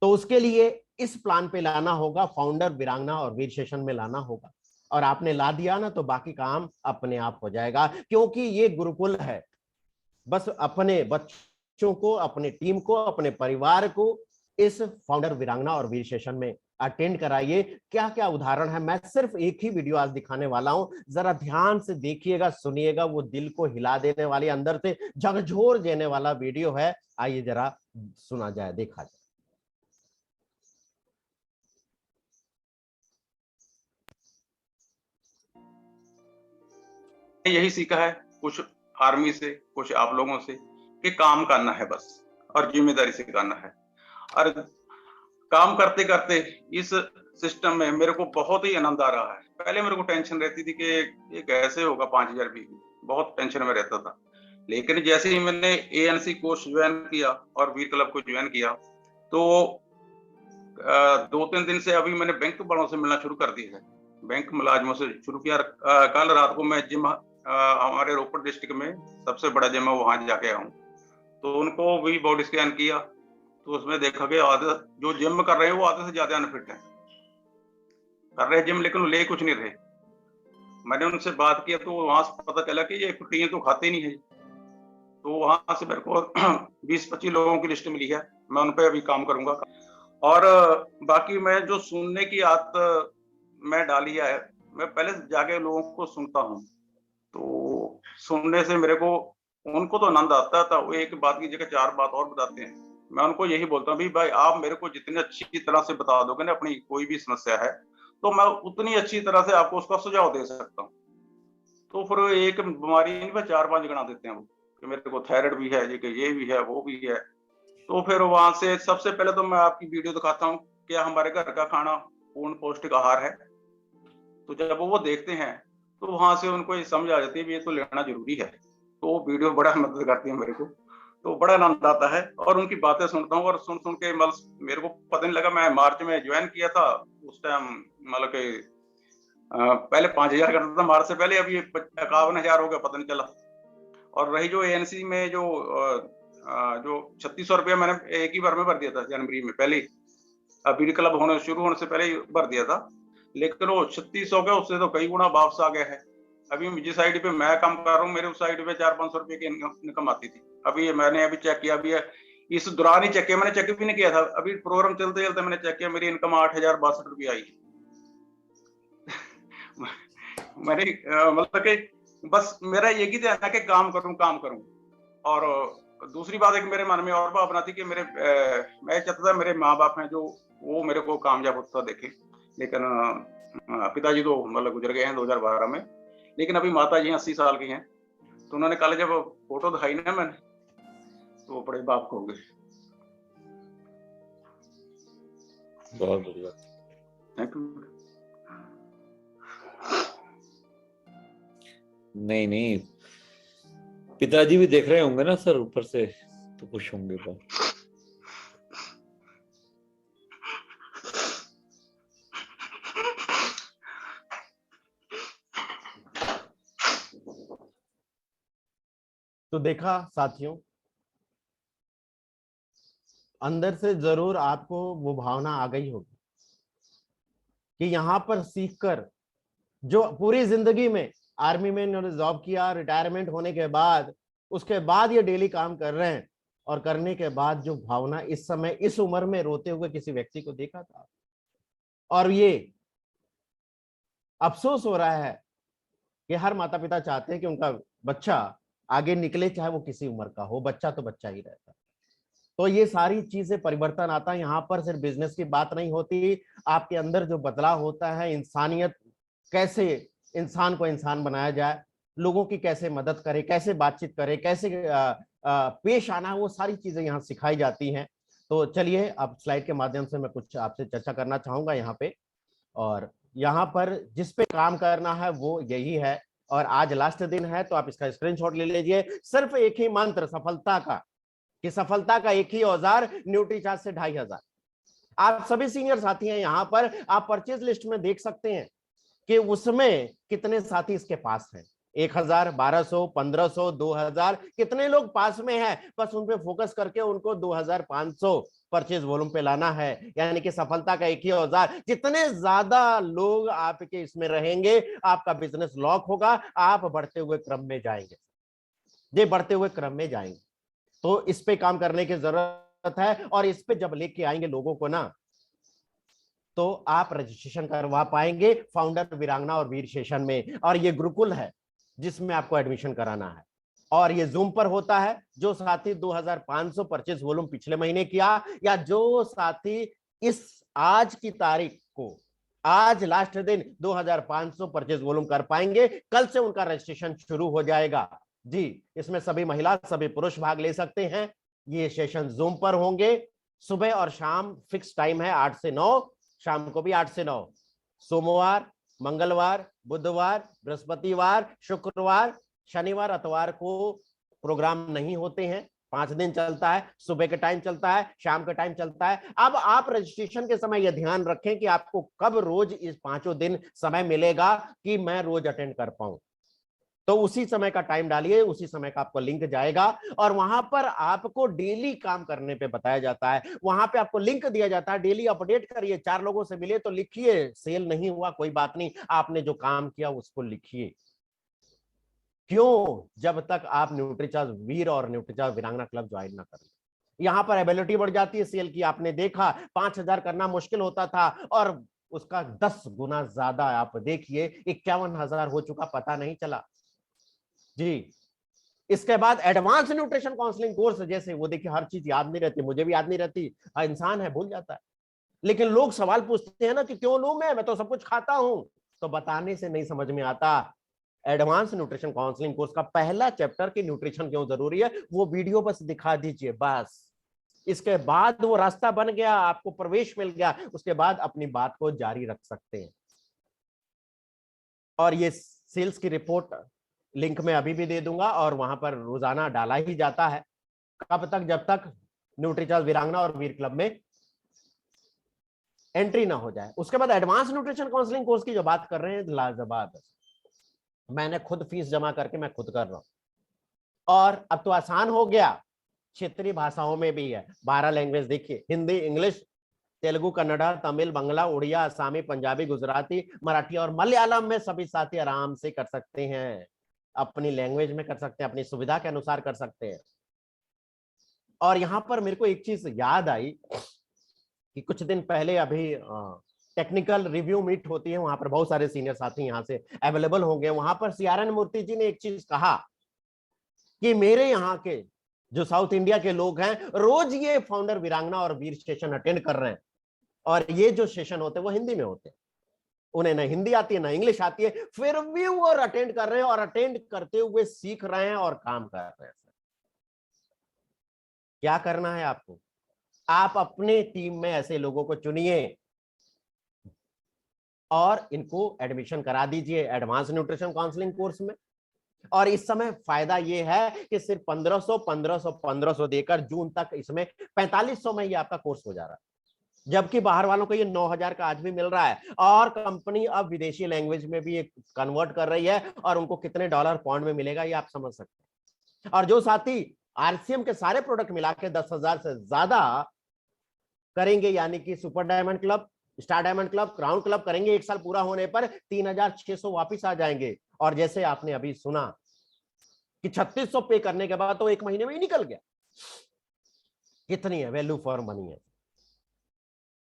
तो उसके लिए इस प्लान पे लाना होगा, फाउंडर वीरांगना और वीर सेशन में लाना होगा, और आपने ला दिया ना तो बाकी काम अपने आप हो जाएगा। क्योंकि ये गुरुकुल है, बस अपने बच्चों को, अपने टीम को, अपने परिवार को इस फाउंडर वीरांगना और वीर सेशन में अटेंड कराइए। क्या क्या उदाहरण है, मैं सिर्फ एक ही वीडियो आज दिखाने वाला हूं, जरा ध्यान से देखिएगा, सुनिएगा, वो दिल को हिला देने वाली, अंदर से झकझोर देने वाला वीडियो है। आइए जरा सुना जाए, देखा जाए। यही सीखा है कुछ आर्मी से, कुछ आप लोगों से, कि काम करना है बस और जिम्मेदारी से करना है। और काम करते करते इस सिस्टम में मेरे को बहुत ही आनंद आ रहा है। पहले मेरे को टेंशन रहती थी कि ये कैसे होगा 5000 भी, बहुत टेंशन में रहता था। लेकिन जैसे ही मैंने एएनसी कोर्स ज्वाइन किया और वीर क्लब को ज्वाइन किया, तो 2-3 दिन से अभी मैंने बैंक वालों से मिलना शुरू कर दिया है, बैंक मुलाजमों से शुरू किया। कल रात को मैं जिम, हमारे रोपड़ डिस्ट्रिक्ट में सबसे बड़ा जिम है, वहां जाके आऊँ, तो उनको भी बॉडी स्कैन किया, तो उसमें देखा कि आधे जो जिम कर रहे हैं वो आधे से ज्यादा अनफिट है, कर रहे जिम लेकिन ले कुछ नहीं रहे। मैंने उनसे बात किया तो वहां से पता चला कि ये प्रोटीन तो खाते नहीं है। तो वहां से मेरे को 20-25 लोगों की लिस्ट मिली है, मैं उन पर अभी काम करूंगा। और बाकी मैं जो सुनने की आदत मैं डाली है, मैं पहले जाके लोगों को सुनता हूँ, तो सुनने से मेरे को, उनको तो आनंद आता था, वो एक बात की जगह 4 बात और बताते हैं। मैं उनको यही बोलता हूँ भाई आप मेरे को जितनी अच्छी तरह से बता दोगे ना अपनी कोई भी समस्या है, तो मैं उतनी अच्छी तरह से आपको उसका सुझाव दे सकता हूँ। तो फिर एक बीमारी नहीं, 4-5 गणा देते हैं वो, कि मेरे को थायराइड भी है, ये भी है, वो भी है। तो फिर वहां से सबसे पहले तो मैं आपकी वीडियो दिखाता हूँ, क्या हमारे घर का खाना पूर्ण पौष्टिक आहार है। तो जब वो देखते हैं तो वहां से उनको ये समझ आ जाती है ये तो लेना जरूरी है। तो वो वीडियो बड़ा मदद करती है मेरे को, तो बड़ा आनंद आता है और उनकी बातें सुनता हूँ। और सुन सुन के मेरे को पता नहीं लगा, मैं मार्च में ज्वाइन किया था, उस टाइम मतलब कि पहले 5000 करता था मार्च से पहले, अभी 51,000 हो गया, पता नहीं चला। और रही जो एएनसी में जो 3600 रुपया मैंने एक ही बार में भर दिया था जनवरी में, पहले वीर क्लब शुरू होने से पहले ही भर दिया था, लेकिन वो 3600 गया, उससे तो कई गुना वापस आ गया है। अभी जिस साइड पे मैं काम कर रहा हूँ, मेरे उस साइड पे 400-500 रुपए की इनकम आती थी। अभी मैंने अभी चेक किया, अभी इस दौरान ही चेक किया, मैंने चेक भी नहीं किया था, अभी प्रोग्राम चलते चलते मैंने चेक किया, मेरी इनकम 8062 रुपये आई। मैंने मतलब कि बस मेरा एक ही ध्यान है कि काम करूं। और दूसरी बात एक मेरे मन में और भावना थी कि मैं चाहता था मेरे माँ बाप हैं जो, वो मेरे को कामयाब होता देखे, लेकिन पिताजी तो मतलब गुजर गए हैं 2012 में, लेकिन अभी माता जी 80 साल की हैं। तो उन्होंने कल जब फोटो दिखाई ना मैंने, तो बड़े बाप हो गए। बहुत बढ़िया। Thank you. नहीं नहीं, पिताजी भी देख रहे होंगे ना सर ऊपर से, तो खुश होंगे बहुत। तो देखा साथियों, अंदर से जरूर आपको वो भावना आ गई होगी कि यहाँ पर सीखकर जो पूरी जिंदगी में आर्मी में इन्होंने जॉब किया, रिटायरमेंट होने के बाद उसके बाद ये डेली काम कर रहे हैं, और करने के बाद जो भावना इस समय इस उम्र में रोते हुए किसी व्यक्ति को देखा था, और ये अफसोस हो रहा है कि हर माता पिता चाहते हैं कि उनका बच्चा आगे निकले, चाहे वो किसी उम्र का हो, बच्चा तो बच्चा ही रहता। तो ये सारी चीजें परिवर्तन आता है। यहाँ पर सिर्फ बिजनेस की बात नहीं होती, आपके अंदर जो बदलाव होता है, इंसानियत, कैसे इंसान को इंसान बनाया जाए, लोगों की कैसे मदद करे, कैसे बातचीत करे, कैसे पेश आना, वो सारी चीजें यहाँ सिखाई जाती हैं। तो चलिए अब स्लाइड के माध्यम से मैं कुछ आपसे चर्चा करना चाहूंगा यहाँ पे। और यहाँ पर जिस पे काम करना है वो यही है, और आज लास्ट दिन है तो आप इसका स्क्रीनशॉट ले लीजिए। सिर्फ एक ही मंत्र सफलता का, कि सफलता का एक ही औजार, न्यूट्रीचार्ज से 2500। आप सभी सीनियर साथी हैं यहाँ पर, आप परचेज लिस्ट में देख सकते हैं कि उसमें कितने साथी इसके पास हैं। 1000, 1200, 1500, 2000, कितने लोग पास में हैं। बस उन पे फोकस करके उनको 2500 परचेज वॉल्यूम पे लाना है, यानी कि सफलता का एक ही औजार। जितने ज्यादा लोग आपके इसमें रहेंगे, आपका बिजनेस लॉक होगा, आप बढ़ते हुए क्रम में जाएंगे, ये बढ़ते हुए क्रम में जाएंगे। तो इस पे काम करने की जरूरत है, और इस पे जब लेके आएंगे लोगों को ना, तो आप रजिस्ट्रेशन करवा पाएंगे फाउंडर वीरांगना और वीर सेशन में। और ये गुरुकुल है जिसमें आपको एडमिशन कराना है, और ये जूम पर होता है। जो साथी 2500 परचेज वॉल्यूम पिछले महीने किया, या जो साथी इस आज की तारीख को, आज लास्ट दिन 2500 परचेज वॉल्यूम कर पाएंगे, कल से उनका रजिस्ट्रेशन शुरू हो जाएगा जी। इसमें सभी महिला सभी पुरुष भाग ले सकते हैं। ये सेशन जूम पर होंगे, सुबह और शाम फिक्स टाइम है 8 से 9, शाम को भी 8 से 9। सोमवार, मंगलवार, बुधवार, बृहस्पतिवार, शुक्रवार, शनिवार, इतवार को प्रोग्राम नहीं होते हैं। 5 दिन चलता है, सुबह के टाइम चलता है, शाम का टाइम चलता है। अब आप रजिस्ट्रेशन के समय यह ध्यान रखें कि आपको कब रोज इस 5 दिन समय मिलेगा कि मैं रोज अटेंड कर पाऊं, तो उसी समय का टाइम डालिए, उसी समय का आपको लिंक जाएगा, और वहां पर आपको डेली काम करने पे बताया जाता है। वहां पे आपको लिंक दिया जाता है, डेली अपडेट करिए। 4 लोगों से मिले तो लिखिए, सेल नहीं हुआ कोई बात नहीं, आपने जो काम किया उसको लिखिए। क्यों? जब तक आप न्यूट्रीचार्ज वीर और न्यूट्रीचार्ज वीरांगना क्लब ज्वाइन ना करें। यहाँ पर एबिलिटी बढ़ जाती है सेल की। आपने देखा 5000 करना मुश्किल होता था, और उसका 10 गुना ज्यादा आप देखिए 51,000 हो चुका, पता नहीं चला जी। इसके बाद एडवांस न्यूट्रिशन काउंसलिंग कोर्स, जैसे वो देखिए हर चीज याद नहीं रहती, मुझे भी याद नहीं रहती, इंसान है भूल जाता है। लेकिन लोग सवाल पूछते हैं ना कि क्यों लूं मैं तो सब कुछ खाता हूं, तो बताने से नहीं समझ में आता। एडवांस न्यूट्रिशन काउंसलिंग कोर्स का पहला चैप्टर कि न्यूट्रिशन क्यों जरूरी है, वो वीडियो बस दिखा दीजिए बस। इसके बाद वो रास्ता बन गया, आपको प्रवेश मिल गया, उसके बाद अपनी बात को जारी रख सकते हैं। और ये सेल्स की रिपोर्ट लिंक में अभी भी दे दूंगा, और वहां पर रोजाना डाला ही जाता है। कब तक? जब तक न्यूट्रीचार्ज वीरांगना और वीर क्लब में एंट्री ना हो जाए। उसके बाद एडवांस न्यूट्रिशन काउंसलिंग कोर्स की जो बात कर रहे हैं, लाजवाब। मैंने खुद फीस जमा करके मैं खुद कर रहा हूं, और अब तो आसान हो गया, क्षेत्रीय भाषाओं में भी है। 12 लैंग्वेज देखिए, हिंदी, इंग्लिश, तेलुगु, कन्नड़ा, तमिल, बांग्ला, उड़िया, असमी, पंजाबी, गुजराती, मराठी और मलयालम में सभी साथी आराम से कर सकते हैं। अपनी लैंग्वेज में कर सकते हैं, अपनी सुविधा के अनुसार कर सकते हैं। और यहाँ पर मेरे को एक चीज याद आई कि कुछ दिन पहले अभी टेक्निकल रिव्यू मीट होती है, वहां पर बहुत सारे सीनियर साथी यहाँ से अवेलेबल होंगे। वहां पर CRN मूर्ति जी ने एक चीज कहा कि मेरे यहाँ के जो साउथ इंडिया के लोग हैं, रोज ये फाउंडर वीरांगना और वीर सेशन अटेंड कर रहे हैं, और ये जो सेशन होते हैं वो हिंदी में होते हैं। उन्हें ना हिंदी आती है ना इंग्लिश आती है, फिर भी वो अटेंड कर रहे हैं, और अटेंड करते हुए सीख रहे हैं और काम कर रहे हैं। क्या करना है आपको? आप अपने टीम में ऐसे लोगों को चुनिए और इनको एडमिशन करा दीजिए एडवांस न्यूट्रिशन काउंसलिंग कोर्स में। और इस समय फायदा ये है कि सिर्फ 1500 देकर जून तक इसमें 4500 में ये आपका कोर्स हो जा रहा है, जबकि बाहर वालों को ये 9000 का आज भी मिल रहा है। और कंपनी अब विदेशी लैंग्वेज में भी कन्वर्ट कर रही है और उनको कितने डॉलर पाउंड में मिलेगा ये आप समझ सकते हैं। और जो साथी आरसीएम के सारे प्रोडक्ट मिला के 10,000 से ज्यादा करेंगे, यानी कि super diamond club, star diamond club, crown club करेंगे, एक साल पूरा होने पर 3600 वापिस आ जाएंगे। और जैसे आपने अभी सुना कि 3600 पे करने के बाद तो एक महीने में ही निकल गया। कितनी है वैल्यू फॉर मनी है।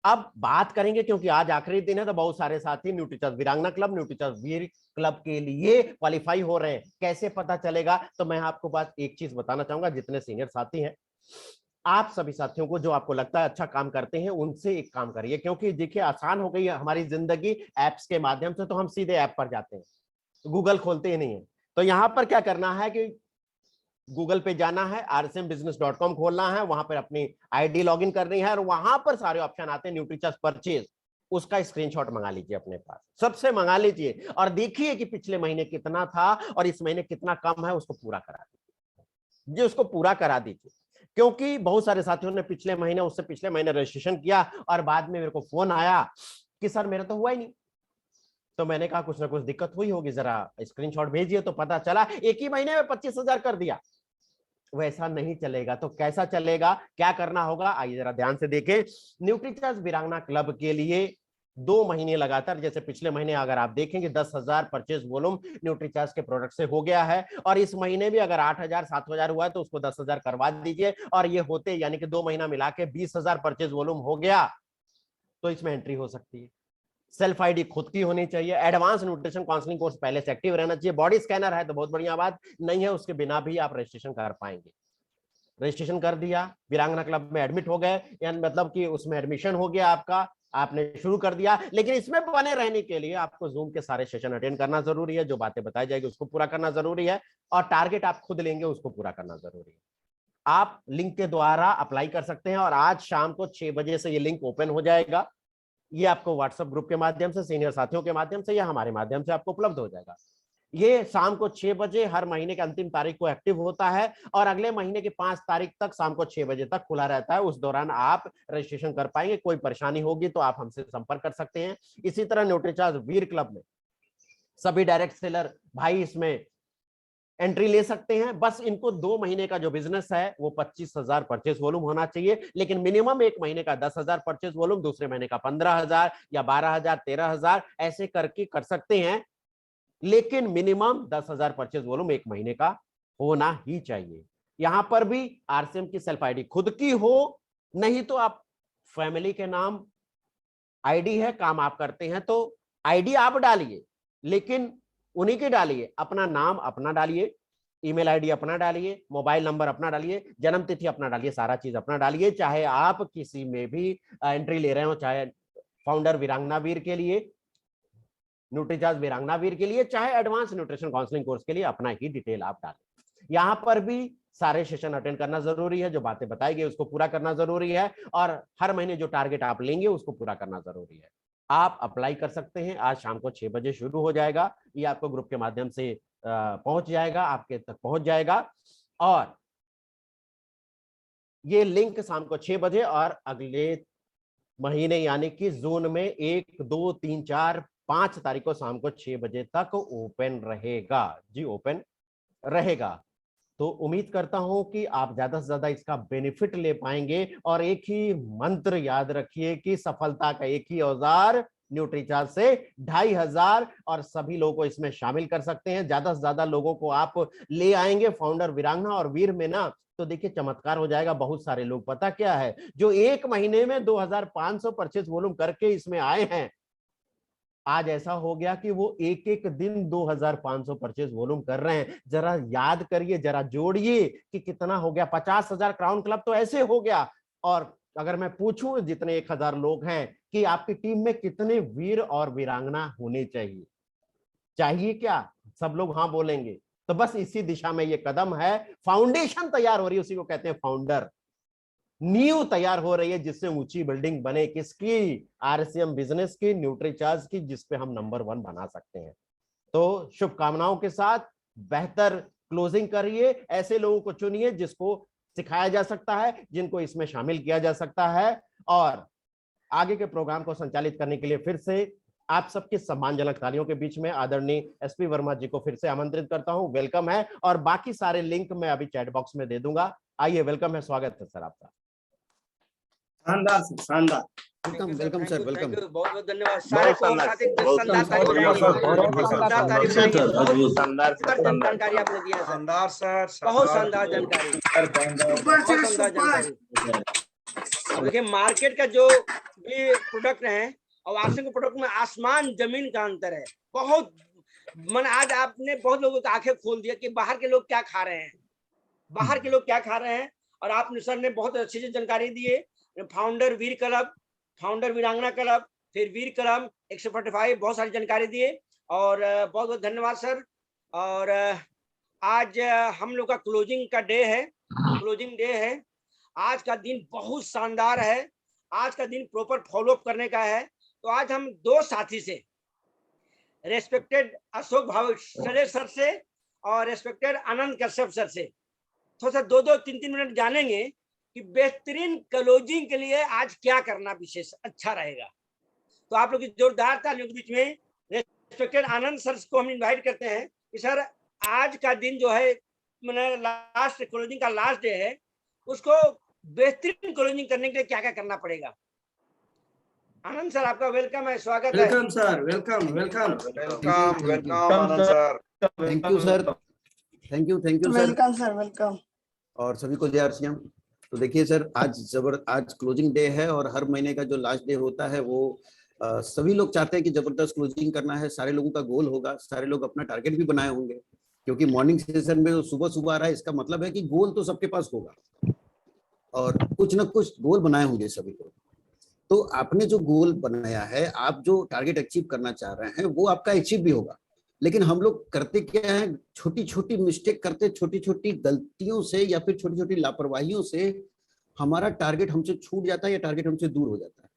अब बात करेंगे, क्योंकि आज आखिरी दिन है, तो बहुत सारे साथी न्यूट्रीचॉइस वीरांगना क्लब, न्यूट्रीचॉइस वीर क्लब के लिए क्वालिफाई हो रहे हैं। कैसे पता चलेगा? तो मैं आपको बात एक चीज बताना चाहूंगा, जितने सीनियर साथी हैं, आप सभी साथियों को जो आपको लगता है अच्छा काम करते हैं, उनसे एक काम करिए, क्योंकि देखिए आसान हो गई है हमारी जिंदगी एप्स के माध्यम से, तो हम सीधे ऐप पर जाते हैं, गूगल खोलते ही नहीं है। तो यहां पर क्या करना है कि गूगल पे जाना है, rcmbusiness.com खोलना है, वहां पर अपनी आईडी लॉगिन करनी है और वहां पर सारे ऑप्शन आते हैं न्यूट्रीचॉइस परचेज, उसका स्क्रीनशॉट मंगा लीजिए अपने पास, सबसे मंगा लीजिए और देखिए कि पिछले महीने कितना था और इस महीने कितना कम है, उसको पूरा करा दीजिए जी, उसको पूरा करा दीजिए। क्योंकि बहुत सारे साथियों ने पिछले महीने, उससे पिछले महीने रजिस्ट्रेशन किया और बाद में मेरे को फोन आया कि सर मेरा तो हुआ ही नहीं। तो मैंने कहा कुछ ना कुछ दिक्कत हुई होगी, जरा स्क्रीनशॉट भेजिए। तो पता चला एक ही महीने में 25,000 कर दिया। वैसा नहीं चलेगा। तो कैसा चलेगा, क्या करना होगा, आइए जरा ध्यान से देखें। न्यूट्रीचॉइस वीरांगना क्लब के लिए 2 महीने लगातार, जैसे पिछले महीने अगर आप देखेंगे 10,000 परचेज वॉल्यूम न्यूट्रीचॉइस के प्रोडक्ट से हो गया है, और इस महीने भी अगर 8,000 7,000 हुआ है तो उसको 10,000 करवा दीजिए, और ये होते यानी कि 2 महीना मिला के 20,000 परचेज वॉल्यूम हो गया, तो इसमें एंट्री हो सकती है। सेल्फ आईडी खुद की होनी चाहिए, एडवांस न्यूट्रिशन काउंसलिंग कोर्स पहले से एक्टिव रहना चाहिए, बॉडी स्कैनर है तो बहुत बढ़िया बात, नहीं है उसके बिना भी आप रजिस्ट्रेशन कर पाएंगे। रजिस्ट्रेशन कर दिया, वीरांगना क्लब में एडमिट हो गए, यानी मतलब कि उसमें एडमिशन हो गया आपका, आपने शुरू कर दिया। लेकिन इसमें बने रहने के लिए आपको जूम के सारे सेशन अटेंड करना जरूरी है, जो बातें बताई जाएगी उसको पूरा करना जरूरी है, और टारगेट आप खुद लेंगे उसको पूरा करना जरूरी है। आप लिंक के द्वारा अप्लाई कर सकते हैं, और आज शाम को 6 बजे से ये लिंक ओपन हो जाएगा। ये आपको व्हाट्सएप ग्रुप के माध्यम से, सीनियर साथियों के माध्यम से या हमारे माध्यम से आपको उपलब्ध हो जाएगा। ये शाम को 6 बजे हर महीने के अंतिम तारीख को एक्टिव होता है, और अगले महीने की 5 तारीख तक शाम को 6 बजे तक खुला रहता है। उस दौरान आप रजिस्ट्रेशन कर पाएंगे। कोई परेशानी होगी तो आप हमसे संपर्क कर सकते हैं। इसी तरह न्यूट्रीचॉइस वीर क्लब में सभी डायरेक्ट सेलर भाई इसमें एंट्री ले सकते हैं। बस इनको 2 महीने का जो बिजनेस है वो 25,000 परचेज वॉल्यूम होना चाहिए, लेकिन मिनिमम 1 महीने का 10,000 परचेज वॉल्यूम, दूसरे महीने का 15,000 या 12,000 13,000 ऐसे करके कर सकते हैं, लेकिन मिनिमम 10,000 परचेज वॉल्यूम 1 महीने का होना ही चाहिए। यहां पर भी आरसीएम की सेल्फ आईडी खुद की हो, नहीं तो आप फैमिली के नाम आईडी है, काम आप करते हैं तो आईडी आप डालिए, लेकिन उन्हीं के डालिए, अपना नाम अपना डालिए, ईमेल आईडी अपना डालिए, मोबाइल नंबर अपना डालिए, जन्म तिथि अपना डालिए, सारा चीज अपना डालिए। चाहे आप किसी में भी एंट्री ले रहे हो, चाहे फाउंडर वीरांगना वीर के लिए, न्यूट्रीचॉइस वीरांगना वीर के लिए, चाहे एडवांस न्यूट्रिशन काउंसलिंग कोर्स के लिए, अपना ही डिटेल आप डालें। यहाँ पर भी सारे सेशन अटेंड करना जरूरी है, जो बातें बताई गई उसको पूरा करना जरूरी है, और हर महीने जो टारगेट आप लेंगे उसको पूरा करना जरूरी है। आप अप्लाई कर सकते हैं। आज शाम को 6 बजे शुरू हो जाएगा, ये आपको ग्रुप के माध्यम से पहुंच जाएगा, आपके तक पहुंच जाएगा, और ये लिंक शाम को 6 बजे और अगले महीने यानी कि जून में 1 2 3 4 5 तारीख को शाम को 6 बजे तक ओपन रहेगा जी, ओपन रहेगा। तो उम्मीद करता हूं कि आप ज्यादा से ज्यादा इसका बेनिफिट ले पाएंगे, और एक ही मंत्र याद रखिए कि सफलता का एक ही औजार न्यूट्रीचॉइस से 2,500, और सभी लोगों को इसमें शामिल कर सकते हैं। ज्यादा से ज्यादा लोगों को आप ले आएंगे फाउंडर वीरांगना और वीर में ना, तो देखिए चमत्कार हो जाएगा। बहुत सारे लोग पता क्या है, जो 1 महीने में 2,500 परचेज वॉल्यूम करके इसमें आए हैं, आज ऐसा हो गया कि वो एक एक दिन 2,500 परचेज वॉल्यूम कर रहे हैं। जरा याद करिए, जरा जोड़िए कि कितना हो गया। 50,000 क्राउन क्लब तो ऐसे हो गया। और अगर मैं पूछूं जितने 1,000 लोग हैं कि आपकी टीम में कितने वीर और वीरांगना होने चाहिए, चाहिए क्या? सब लोग हाँ बोलेंगे। तो बस इसी दिशा में ये कदम है। फाउंडेशन तैयार हो रही है, उसी को कहते हैं फाउंडर। नींव तैयार हो रही है जिससे ऊंची बिल्डिंग बने, किसकी? आरसीएम बिजनेस की, न्यूट्रीचॉइस की, जिसपे हम नंबर 1 बना सकते हैं। तो शुभकामनाओं के साथ बेहतर क्लोजिंग करिए, ऐसे लोगों को चुनिए जिसको सिखाया जा सकता है, जिनको इसमें शामिल किया जा सकता है। और आगे के प्रोग्राम को संचालित करने के लिए फिर से आप सबके सम्मानजनक तालियों के बीच में आदरणीय एसपी वर्मा जी को फिर से आमंत्रित करता हूं। वेलकम है, और बाकी सारे लिंक मैं अभी चैट बॉक्स में दे दूंगा। आइए, वेलकम है, स्वागत है सर आपका। शानदार सर, शानदार। Welcome, welcome sir, welcome. बहुत बहुत धन्यवाद सारे को, साथ ही शानदार जानकारी आपने दिया सर, शानदार सर, बहुत शानदार जानकारी, बहुत शानदार जानकारी। देखिए मार्केट का जो भी प्रोडक्ट है और वाशिंग के प्रोडक्ट में आसमान जमीन का अंतर है। बहुत मन आज आपने बहुत लोगों की आंखें खोल दिया कि बाहर के लोग क्या खा रहे हैं, बाहर के लोग क्या खा रहे हैं। और आपने सर ने बहुत अच्छी जानकारी दी है। फाउंडर वीर क्लब, फाउंडर वीरांगना क्लब, फिर वीर क्लब 145, बहुत सारी जानकारी दी है और बहुत बहुत धन्यवाद सर। और आज हम लोग का क्लोजिंग का डे है, क्लोजिंग डे है। आज का दिन बहुत शानदार है, आज का दिन प्रॉपर फॉलो अप करने का है। तो आज हम दो साथी से, रेस्पेक्टेड अशोक भावसरे सर से और रेस्पेक्टेड आनंद कश्यप सर से थोड़ा सा 2-2, 3-3 मिनट जानेंगे कि बेहतरीन क्लोजिंग के लिए आज क्या करना विशेष अच्छा रहेगा। तो आप लोग की जोरदार तालियों के बीच में रेस्पेक्टेड आनंद सर को हम इनवाइट करते हैं कि सर आज का दिन जो है मैंने लास्ट क्लोजिंग का लास्ट डे है, उसको बेहतरीन क्लोजिंग करने के लिए क्या क्या करना पड़ेगा। आनंद सर आपका वेलकम है, स्वागत है। Welcome sir, welcome welcome welcome Anand sir. Thank you sir, thank you sir, welcome sir, welcome. और सभी को जय श्री राम। तो देखिए सर, आज क्लोजिंग डे है और हर महीने का जो लास्ट डे होता है वो सभी लोग चाहते हैं कि जबरदस्त क्लोजिंग करना है। सारे लोगों का गोल होगा, सारे लोग अपना टारगेट भी बनाए होंगे, क्योंकि मॉर्निंग सेशन में सुबह सुबह आ रहा है, इसका मतलब है कि गोल तो सबके पास होगा और कुछ ना कुछ गोल बनाए होंगे सभी लोग। तो आपने जो गोल बनाया है, आप जो टारगेट अचीव करना चाह रहे हैं, वो आपका अचीव भी होगा। लेकिन हम लोग करते क्या है, छोटी छोटी मिस्टेक करते, छोटी छोटी गलतियों से या फिर छोटी छोटी लापरवाहियों से हमारा टारगेट हमसे छूट जाता है या टारगेट हमसे दूर हो जाता है।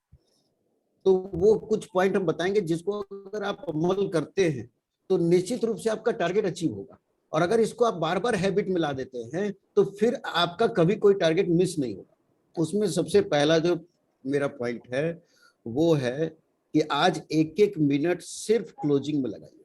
तो वो कुछ पॉइंट हम बताएंगे जिसको अगर आप अमल करते हैं तो निश्चित रूप से आपका टारगेट अचीव होगा। और अगर इसको आप बार बार हैबिट में ला देते हैं तो फिर आपका कभी कोई टारगेट मिस नहीं होगा। उसमें सबसे पहला जो मेरा पॉइंट है वो है कि आज 1-1 मिनट सिर्फ क्लोजिंग में लगाइए।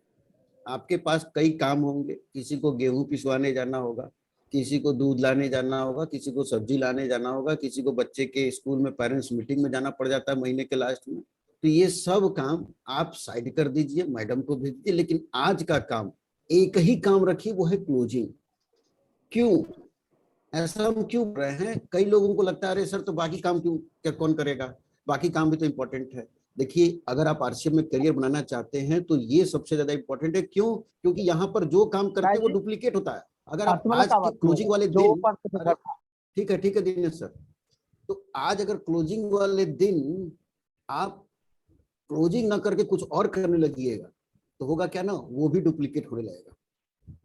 आपके पास कई काम होंगे, किसी को गेहूं पिसवाने जाना होगा, किसी को दूध लाने जाना होगा, किसी को सब्जी लाने जाना होगा, किसी को बच्चे के स्कूल में पेरेंट्स मीटिंग में जाना पड़ जाता है महीने के लास्ट में। तो ये सब काम आप साइड कर दीजिए, मैडम को भेज दीजिए, लेकिन आज का काम एक ही काम रखिए, वो है क्लोजिंग। क्यों ऐसा हम क्यों कर रहे हैं? कई लोगों को लगता है अरे सर तो बाकी काम क्यों, क्या कौन करेगा, बाकी काम भी तो इम्पोर्टेंट है। देखिए, अगर आप आरसीएम में करियर बनाना चाहते हैं तो ये सबसे ज्यादा इंपॉर्टेंट है। क्यों? क्योंकि यहाँ पर जो काम करते हैं वो डुप्लीकेट होता है। अगर आप आज के क्लोजिंग वाले दिन, ठीक है दिनेश सर, तो आज अगर क्लोजिंग वाले दिन आप क्लोजिंग ना करके कुछ और करने लगिएगा तो होगा क्या ना, वो भी डुप्लीकेट होने लगेगा।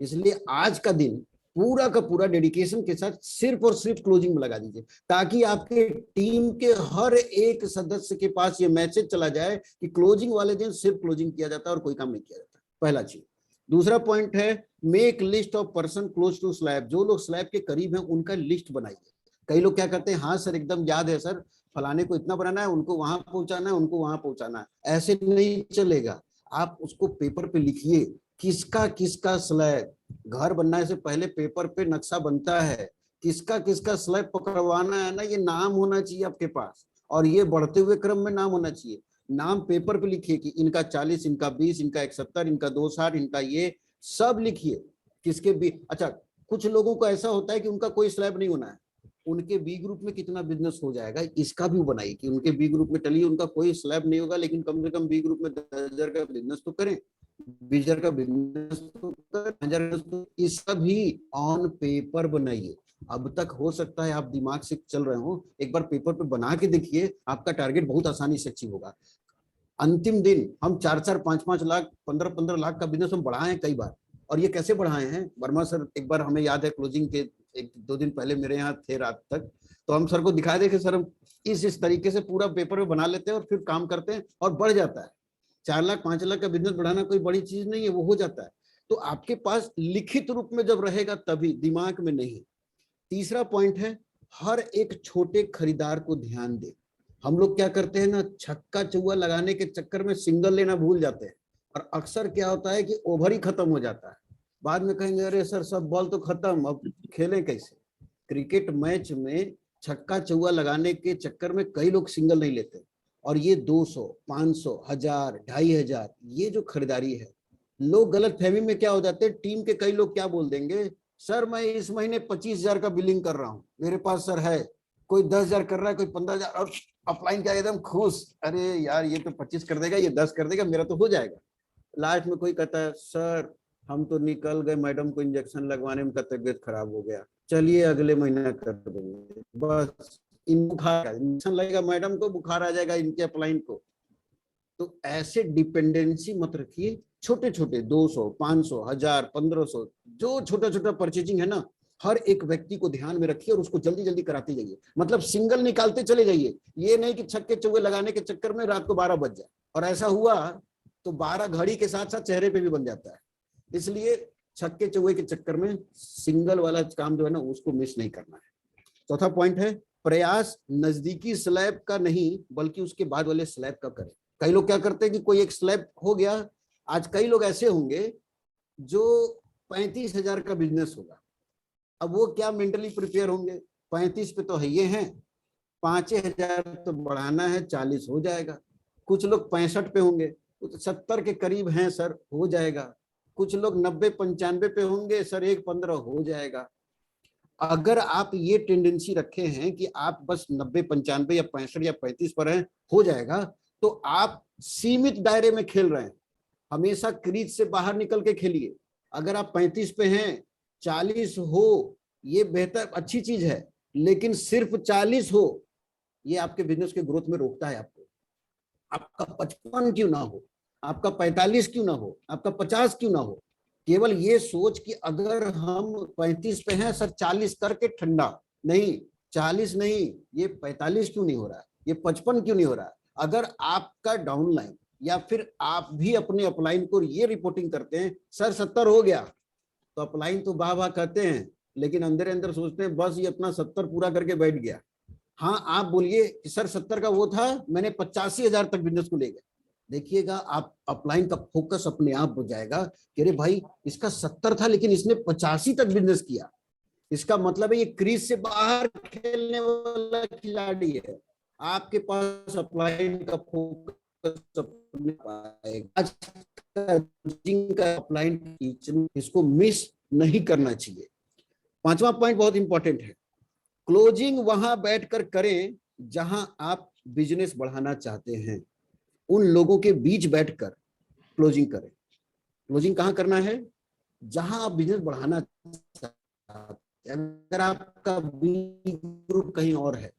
इसलिए आज का दिन पूरा का पूरा डेडिकेशन के साथ सिर्फ और सिर्फ क्लोजिंग में लगा दीजिए, ताकि आपके टीम के हर एक सदस्य के पास ये मैसेज चला जाए कि क्लोजिंग वाले दिन सिर्फ क्लोजिंग किया जाता है और कोई काम नहीं किया जाता। पहला चीज। दूसरा पॉइंट है make list of person close to slab. जो लोग स्लैब के करीब हैं उनका लिस्ट बनाइए। कई लोग क्या करते हैं, हाँ सर एकदम याद है सर, फलाने को इतना बनाना है, उनको वहां पहुंचाना है, उनको वहां पहुंचाना है। ऐसे नहीं चलेगा। आप उसको पेपर पे लिखिए, किसका किसका स्लैब, घर बनने से पहले पेपर पे नक्शा बनता है, किसका किसका स्लैब पकड़वाना है ना, ये नाम होना चाहिए आपके पास, और ये बढ़ते हुए क्रम में नाम होना चाहिए। नाम पेपर पे लिखिए कि इनका 40, इनका 20, इनका 71, इनका 260, इनका ये सब लिखिए किसके भी। अच्छा, कुछ लोगों को ऐसा होता है कि उनका कोई स्लैब नहीं होना है, उनके बी ग्रुप में कितना बिजनेस हो जाएगा इसका भी बनाइए कि उनके बी ग्रुप में चलिए उनका कोई स्लैब नहीं होगा, लेकिन कम से कम बी ग्रुप में 10,000 का बिजनेस तो करें, 20,000 का बिजनेस तो करें, 1,000। इसका भी ऑन पेपर बनाइए। अब तक हो सकता है आप दिमाग से चल रहे हो, एक बार पेपर पे बना के देखिए, आपका टारगेट बहुत आसानी से अचीव होगा। अंतिम दिन हम 4-4, 5-5 लाख, 15-15 लाख का बिजनेस हम बढ़ाए हैं कई बार। और ये कैसे बढ़ाए हैं? वर्मा सर एक बार हमें याद है क्लोजिंग के 1-2 दिन पहले मेरे यहाँ थे रात तक, तो हम सर को दिखाए थे कि सर हम इस तरीके से पूरा पेपर में बना लेते हैं और फिर काम करते हैं और बढ़ जाता है। 4 लाख 5 लाख का बिजनेस बढ़ाना कोई बड़ी चीज नहीं है, वो हो जाता है। तो आपके पास लिखित रूप में जब रहेगा तभी, दिमाग में नहीं। तीसरा पॉइंट है, हर एक छोटे खरीदार को ध्यान दे। हम लोग क्या करते हैं ना, छक्का चौवा लगाने के चक्कर में सिंगल लेना भूल जाते हैं, और अक्सर क्या होता है कि ओवर ही खत्म हो जाता है। बाद में कहेंगे अरे सर सब बॉल तो खत्म, अब खेलें कैसे। क्रिकेट मैच में छक्का चौवा लगाने के चक्कर में कई लोग सिंगल नहीं लेते, और ये 200, 500, 1000, 2500 ये जो खरीदारी है, लोग गलत फहमी में क्या हो जाते हैं, टीम के कई लोग क्या बोल देंगे, सर मैं इस महीने 25,000 का बिलिंग कर रहा हूँ, मेरे पास सर है, कोई 10,000 कर रहा है, कोई 15,000, और अपलाइन क्या एकदम खुश, अरे यार ये तो 25 कर देगा, ये 10 कर देगा, मेरा तो हो जाएगा। लास्ट में कोई कहता है सर हम तो निकल गए, मैडम को इंजेक्शन लगवाने में तबियत खराब हो गया, चलिए अगले महीना कर देंगे, बस इन बुखार इंजेक्शन लगेगा, मैडम को बुखार आ जाएगा इनके अपलाइन को। तो ऐसे डिपेंडेंसी मत रखिए, छोटे छोटे 200, 500, 1000, 1500 जो छोटा छोटा परचेजिंग है ना, हर एक व्यक्ति को ध्यान में रखिए और उसको जल्दी जल्दी कराते जाइए। मतलब सिंगल निकालते चले जाइए, ये नहीं कि छक्के चौके लगाने के चक्कर में रात को 12 बज जाए, और ऐसा हुआ तो 12 घड़ी के साथ साथ चेहरे पे भी बन जाता है। इसलिए छक्के चौके के चक्कर में सिंगल वाला काम जो है ना उसको मिस नहीं करना है। चौथा पॉइंट है, प्रयास नजदीकी स्लैब का नहीं बल्कि उसके बाद वाले स्लैब का करें। कई लोग क्या करते हैं कि कोई एक स्लैब हो गया, आज कई लोग ऐसे होंगे जो 35,000 का बिजनेस होगा, अब वो क्या मेंटली प्रिपेयर होंगे, 35 पे तो है ये हैं, 5,000 तो बढ़ाना है, 40 हो जाएगा। कुछ लोग 65 पे होंगे, तो 70 के करीब हैं सर, हो जाएगा। कुछ लोग 90-95 पे होंगे, सर 1-15 हो जाएगा। अगर आप ये टेंडेंसी रखे हैं कि आप बस 90-95 या 65 या 35 पर हैं, हो जाएगा, तो आप सीमित दायरे में खेल रहे हैं। हमेशा क्रीज से बाहर निकल के खेलिए। अगर आप 35 पे हैं, 40 हो, ये बेहतर अच्छी चीज है, लेकिन सिर्फ 40 हो ये आपके बिजनेस के ग्रोथ में रोकता है आपको। आपका 55 क्यों ना हो, आपका 45 क्यों ना हो, आपका 50 क्यों ना हो, केवल ये सोच कि अगर हम 35 पे हैं सर 40 करके ठंडा नहीं, 40 नहीं, ये 45 क्यों नहीं हो रहा है, ये 55 क्यों नहीं हो रहा है। अगर आपका डाउनलाइन या फिर आप भी अपने अपलाइन को ये रिपोर्टिंग करते हैं सर 70 हो गया, तो अपलाइन तो वाह वाह कहते हैं, लेकिन अंदर अंदर सोचते हैं बस ये अपना 70 पूरा करके बैठ गया। हाँ आप बोलिए कि सर 70 का वो था, मैंने 85,000 तक बिजनेस को ले गया, देखिएगा आप अपलाइन का फोकस अपने आप हो जाएगा कि अरे भाई इसका 70 था लेकिन इसने 85 तक बिजनेस किया, इसका मतलब है ये क्रीज से बाहर खेलने वाला खिलाड़ी है। आपके पास अपलाइन का फोकस अपने पाएगा। अपलाइन इसको मिस नहीं करना चाहिए। 5वां पॉइंट बहुत इंपॉर्टेंट है, क्लोजिंग वहां बैठकर करें जहां आप बिजनेस बढ़ाना चाहते हैं, उन लोगों के बीच बैठकर क्लोजिंग करें। क्लोजिंग कहां करना है, जहां आप बिजनेस बढ़ाना चाहते हैं। अगर आपका बी ग्रुप कहीं और है,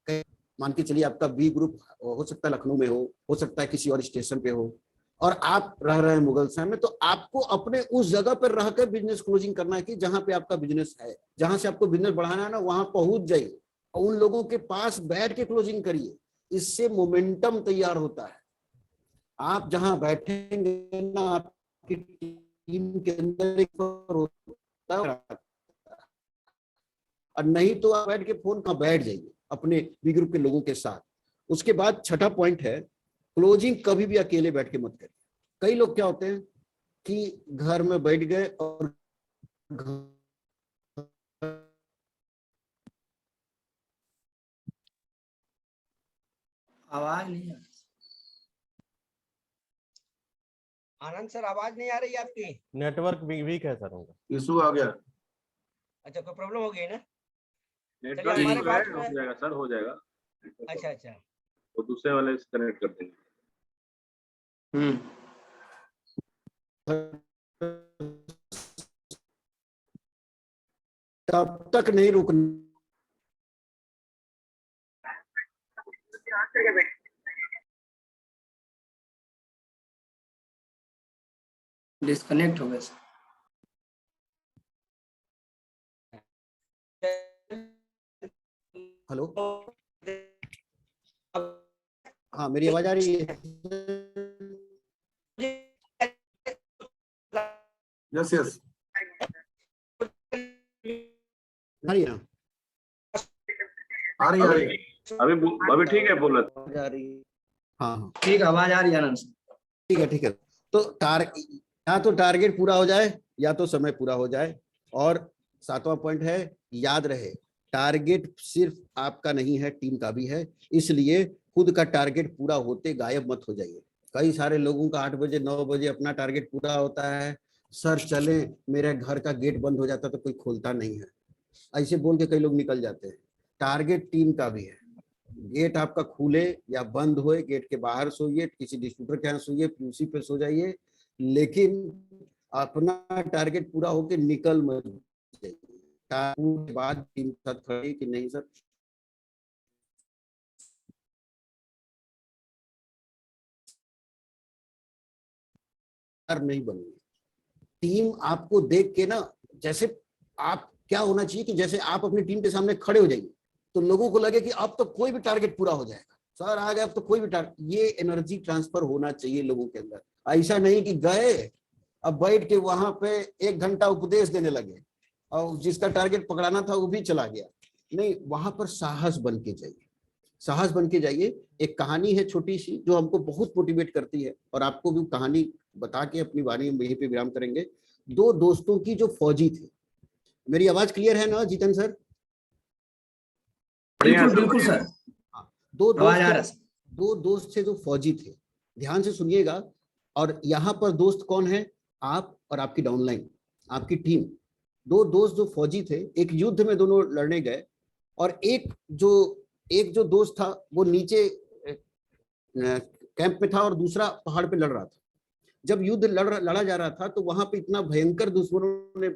मान के चलिए आपका बी ग्रुप हो सकता है लखनऊ में हो सकता है किसी और स्टेशन पे हो, और आप रह रहे हैं मुगलसराय में, तो आपको अपने उस जगह पर रहकर बिजनेस क्लोजिंग करना है कि जहां पे आपका बिजनेस है, जहां से आपको बिजनेस बढ़ाना है ना, वहां पहुंच जाइए और उन लोगों के पास बैठ के क्लोजिंग करिए। इससे मोमेंटम तैयार होता है। आप जहां बैठेंगे ना, आपकी टीम के अंदर एक होता है, और नहीं तो आप बैठ के फोन का बैठ जाइए अपने बी ग्रुप के लोगों के साथ। उसके बाद 6ठा पॉइंट है, क्लोजिंग कभी भी अकेले बैठ के मत करिए। कई लोग क्या होते हैं कि घर में बैठ गए और आवाज नहीं आ रही। आनंद सर आवाज नहीं आ रही आपकी। नेटवर्क वीक है सर उनका। इशू आ गया। अच्छा कोई प्रॉब्लम हो गई ना। नेटवर्क हमारे इशू है, पास में- हो जाएगा सर, हो जाएगा। अच्छा अच्छा तो दूसरे वाले से कनेक्ट कर देंगे। तब तक नहीं रुकना। डिस्कनेक्ट हो गया सर। हेलो, हाँ मेरी आवाज आ रही है। यस यस आ रही है ना? आ रही है। अभी ठीक है बोला। आवाज आ रही है? हाँ हाँ ठीक है, आवाज आ रही है आनंद सर। ठीक है ठीक है। तो या तो टारगेट पूरा हो जाए या तो समय पूरा हो जाए। और 7वां पॉइंट है, याद रहे टारगेट सिर्फ आपका नहीं है, टीम का भी है। इसलिए खुद का टारगेट पूरा होते गायब मत हो जाइए। कई सारे लोगों का 8 बजे 9 बजे अपना टारगेट पूरा होता है, सर चले मेरे घर का गेट बंद हो जाता तो कोई खोलता नहीं है, ऐसे बोल के कई लोग निकल जाते हैं। टारगेट टीम का भी है। गेट आपका खुले या बंद होए, गेट के बाहर सोइए, किसी डिस्ट्रीब्यूटर के यहाँ सोइए, पीयूसी पे सो जाइए, लेकिन अपना टारगेट पूरा होके निकल मत जाइए। के बाद टीम के साथ खड़ी कि नहीं सर नहीं बनेगी। टीम आपको देख के ना, जैसे आप क्या होना चाहिए कि जैसे आप अपनी टीम के सामने खड़े हो जाइए तो लोगों को लगे कि अब तो कोई भी टारगेट पूरा हो जाएगा, सर आ गए अब तो कोई भी टारगेट। ये एनर्जी ट्रांसफर होना चाहिए लोगों के अंदर। ऐसा नहीं कि गए अब बैठ के वहां पे 1 घंटा उपदेश देने लगे और जिसका टारगेट पकड़ाना था वो भी चला गया। नहीं, वहां पर साहस बन के जाइए, साहस बन के जाइए। एक कहानी है छोटी सी जो हमको बहुत मोटिवेट करती है और आपको भी कहानी बता के अपनी वाणी में यहीं पे विराम करेंगे। 2 दोस्तों की जो फौजी थे। मेरी आवाज क्लियर है ना जीतन सर? बिल्कुल बिल्कुल सर, दो दोस्त थे जो फौजी थे। ध्यान से सुनिएगा। और यहाँ पर दोस्त कौन है? आप और आपकी डाउनलाइन, आपकी टीम। 2 दोस्त जो फौजी थे, एक युद्ध में दोनों लड़ने गए और एक जो दोस्त था वो नीचे कैंप में था और दूसरा पहाड़ पे लड़ रहा था। जब युद्ध लड़ा जा रहा था तो वहां पे इतना भयंकर दुश्मनों ने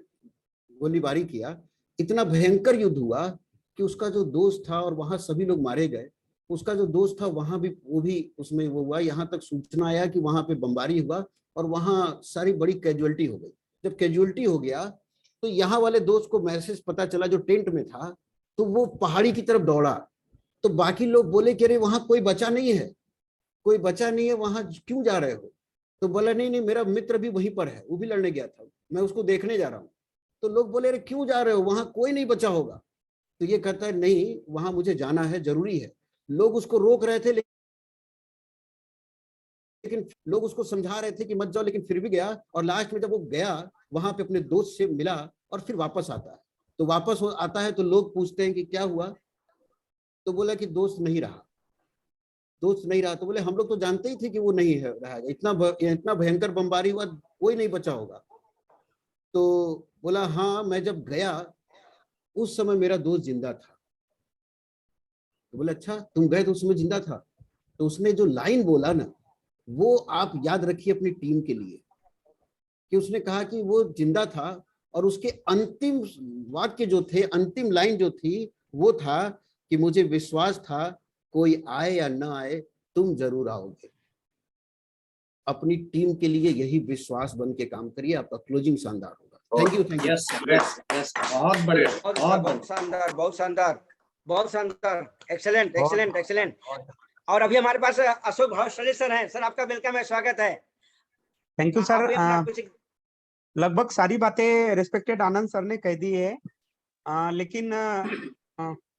गोलीबारी किया, इतना भयंकर युद्ध हुआ कि उसका जो दोस्त था, और वहां सभी लोग मारे गए, उसका जो दोस्त था वहां भी वो भी उसमें वो हुआ। यहाँ तक सूचना आया कि वहां पे बमबारी हुआ और वहां सारी बड़ी कैजुअलिटी हो गई। जब कैजुअलिटी हो गया तो यहाँ वाले दोस्त को मैसेज पता चला जो टेंट में था, तो वो पहाड़ी की तरफ दौड़ा। तो बाकी लोग बोले कि अरे वहां कोई बचा नहीं है, कोई बचा नहीं है, वहां क्यों जा रहे हो? तो बोला नहीं नहीं मेरा मित्र भी वहीं पर है, वो भी लड़ने गया था, मैं उसको देखने जा रहा हूँ। तो लोग बोले अरे क्यों जा रहे हो, वहां कोई नहीं बचा होगा। तो ये कहता है नहीं वहां मुझे जाना है, जरूरी है। लोग उसको रोक रहे थे लेकिन लोग उसको समझा रहे थे कि मत जाओ, लेकिन फिर भी गया। और लास्ट में जब वो गया वहां पे अपने दोस्त से मिला और फिर वापस आता है। तो वापस आता है तो लोग पूछते हैं कि क्या हुआ? तो बोला कि दोस्त नहीं रहा, दोस्त नहीं रहा। तो बोले हम लोग तो जानते ही थे कि वो नहीं है रहा, इतना भयंकर बमबारी हुआ, कोई नहीं बचा होगा। तो बोला हाँ मैं जब गया उस समय मेरा दोस्त जिंदा था। तो बोले अच्छा तुम गए तो उस समय जिंदा था? तो उसने जो लाइन बोला ना, वो आप याद रखिए अपनी टीम के लिए, कि उसने कहा कि वो जिंदा था और उसके अंतिम वाक्य जो थे, अंतिम लाइन जो थी वो था कि मुझे विश्वास था कोई आए या ना आए तुम जरूर आओगे। अपनी टीम के लिए यही विश्वास बन के काम करिए, आपका क्लोजिंग शानदार होगा। Thank you. यस यस, बहुत बढ़िया, बहुत शानदार, बहुत शानदार, बहुत शानदार, एक्सेलेंट एक्सेलेंट एक्सेलेंट। और अभी हमारे पास अशोक भावशाली सर हैं। सर आपका वेलकम है, स्वागत है। Thank you sir. लगभग सारी बातें रिस्पेक्टेड आनंद सर ने कह दी है, लेकिन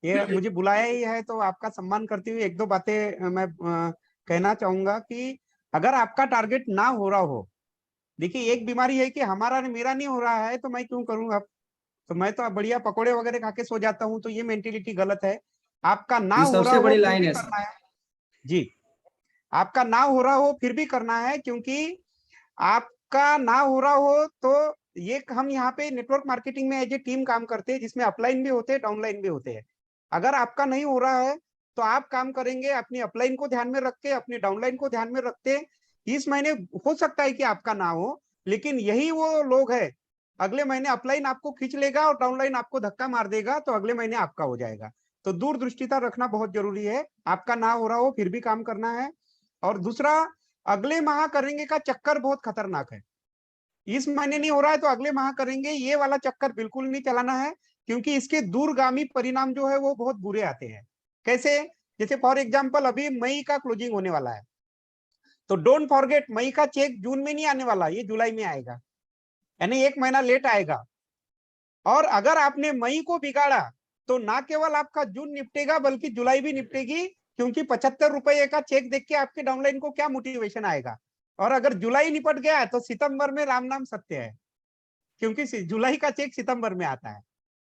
ये मुझे बुलाया ही है तो आपका सम्मान करते हुए 1-2 बातें मैं कहना चाहूंगा कि अगर आपका टारगेट ना हो रहा हो, देखिए एक बीमारी है कि मेरा नहीं हो रहा है तो मैं क्यों करूंगा, तो मैं तो बढ़िया पकोड़े वगैरह खा के सो जाता हूं, तो ये मेंटेलिटी गलत है। आपका ना हो रहा हो बड़ी फिर लाइन भी है करना है जी, आपका ना हो रहा हो फिर भी करना है, क्योंकि आपका ना हो रहा हो तो ये हम यहाँ पे नेटवर्क मार्केटिंग में एज ए टीम काम करते हैं, जिसमें अपलाइन भी होते हैं डाउनलाइन भी होते हैं। अगर आपका नहीं हो रहा है तो आप काम करेंगे अपनी अपलाइन को ध्यान में रख के, अपनी डाउनलाइन को ध्यान में रखते। इस महीने हो सकता है कि आपका ना हो, लेकिन यही वो लोग है, अगले महीने अपलाइन आपको खींच लेगा और डाउनलाइन आपको धक्का मार देगा, तो अगले महीने आपका हो जाएगा। तो दूरदृष्टिता रखना बहुत जरूरी है। आपका ना हो रहा हो फिर भी काम करना है। और दूसरा, अगले माह करेंगे का चक्कर बहुत खतरनाक है। इस महीने नहीं हो रहा है तो अगले माह करेंगे, ये वाला चक्कर बिल्कुल नहीं चलाना है, क्योंकि इसके दूरगामी परिणाम जो है वो बहुत बुरे आते हैं। कैसे? जैसे फॉर एग्जांपल अभी मई का क्लोजिंग होने वाला है, तो डोंट फॉरगेट मई का चेक जून में नहीं आने वाला, ये जुलाई में आएगा। यानी 1 महीना लेट आएगा। और अगर आपने मई को बिगाड़ा तो ना केवल आपका जून निपटेगा बल्कि जुलाई भी निपटेगी, क्योंकि 75 रुपए का चेक देख के आपके डाउनलाइन को क्या मोटिवेशन आएगा। और अगर जुलाई निपट गया तो सितंबर में राम नाम सत्य है, क्योंकि जुलाई का चेक सितंबर में आता है।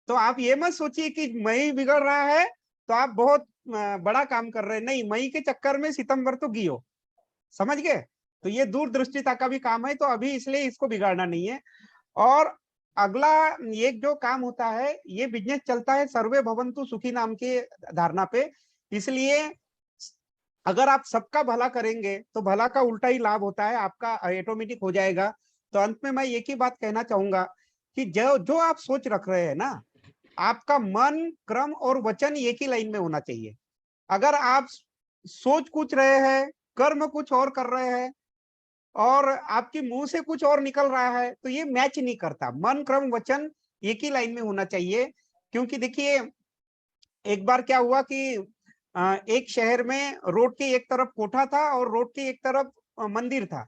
तो आप ये मत सोचिए कि मई बिगड़ रहा है तो आप बहुत बड़ा काम कर रहे हैं, नहीं, मई के चक्कर में सितंबर तो गियो, समझ गए। तो ये दूरदृष्टिता का भी काम है, तो अभी इसलिए इसको बिगाड़ना नहीं है। और अगला एक जो काम होता है, ये बिजनेस चलता है सर्वे भवन्तु सुखी नाम के धारणा पे, इसलिए अगर आप सबका भला करेंगे तो भला का उल्टा ही लाभ होता है, आपका ऑटोमेटिक हो जाएगा। तो अंत में मैं एक ही बात कहना चाहूंगा कि जो आप सोच रख रहे हैं ना, आपका मन, क्रम और वचन एक ही लाइन में होना चाहिए। अगर आप सोच कुछ रहे हैं, कर्म कुछ और कर रहे हैं और आपके मुंह से कुछ और निकल रहा है, तो ये मैच नहीं करता। मन, क्रम, वचन एक ही लाइन में होना चाहिए। क्योंकि देखिए, एक बार क्या हुआ कि एक शहर में रोड के एक तरफ कोठा था और रोड के एक तरफ मंदिर था।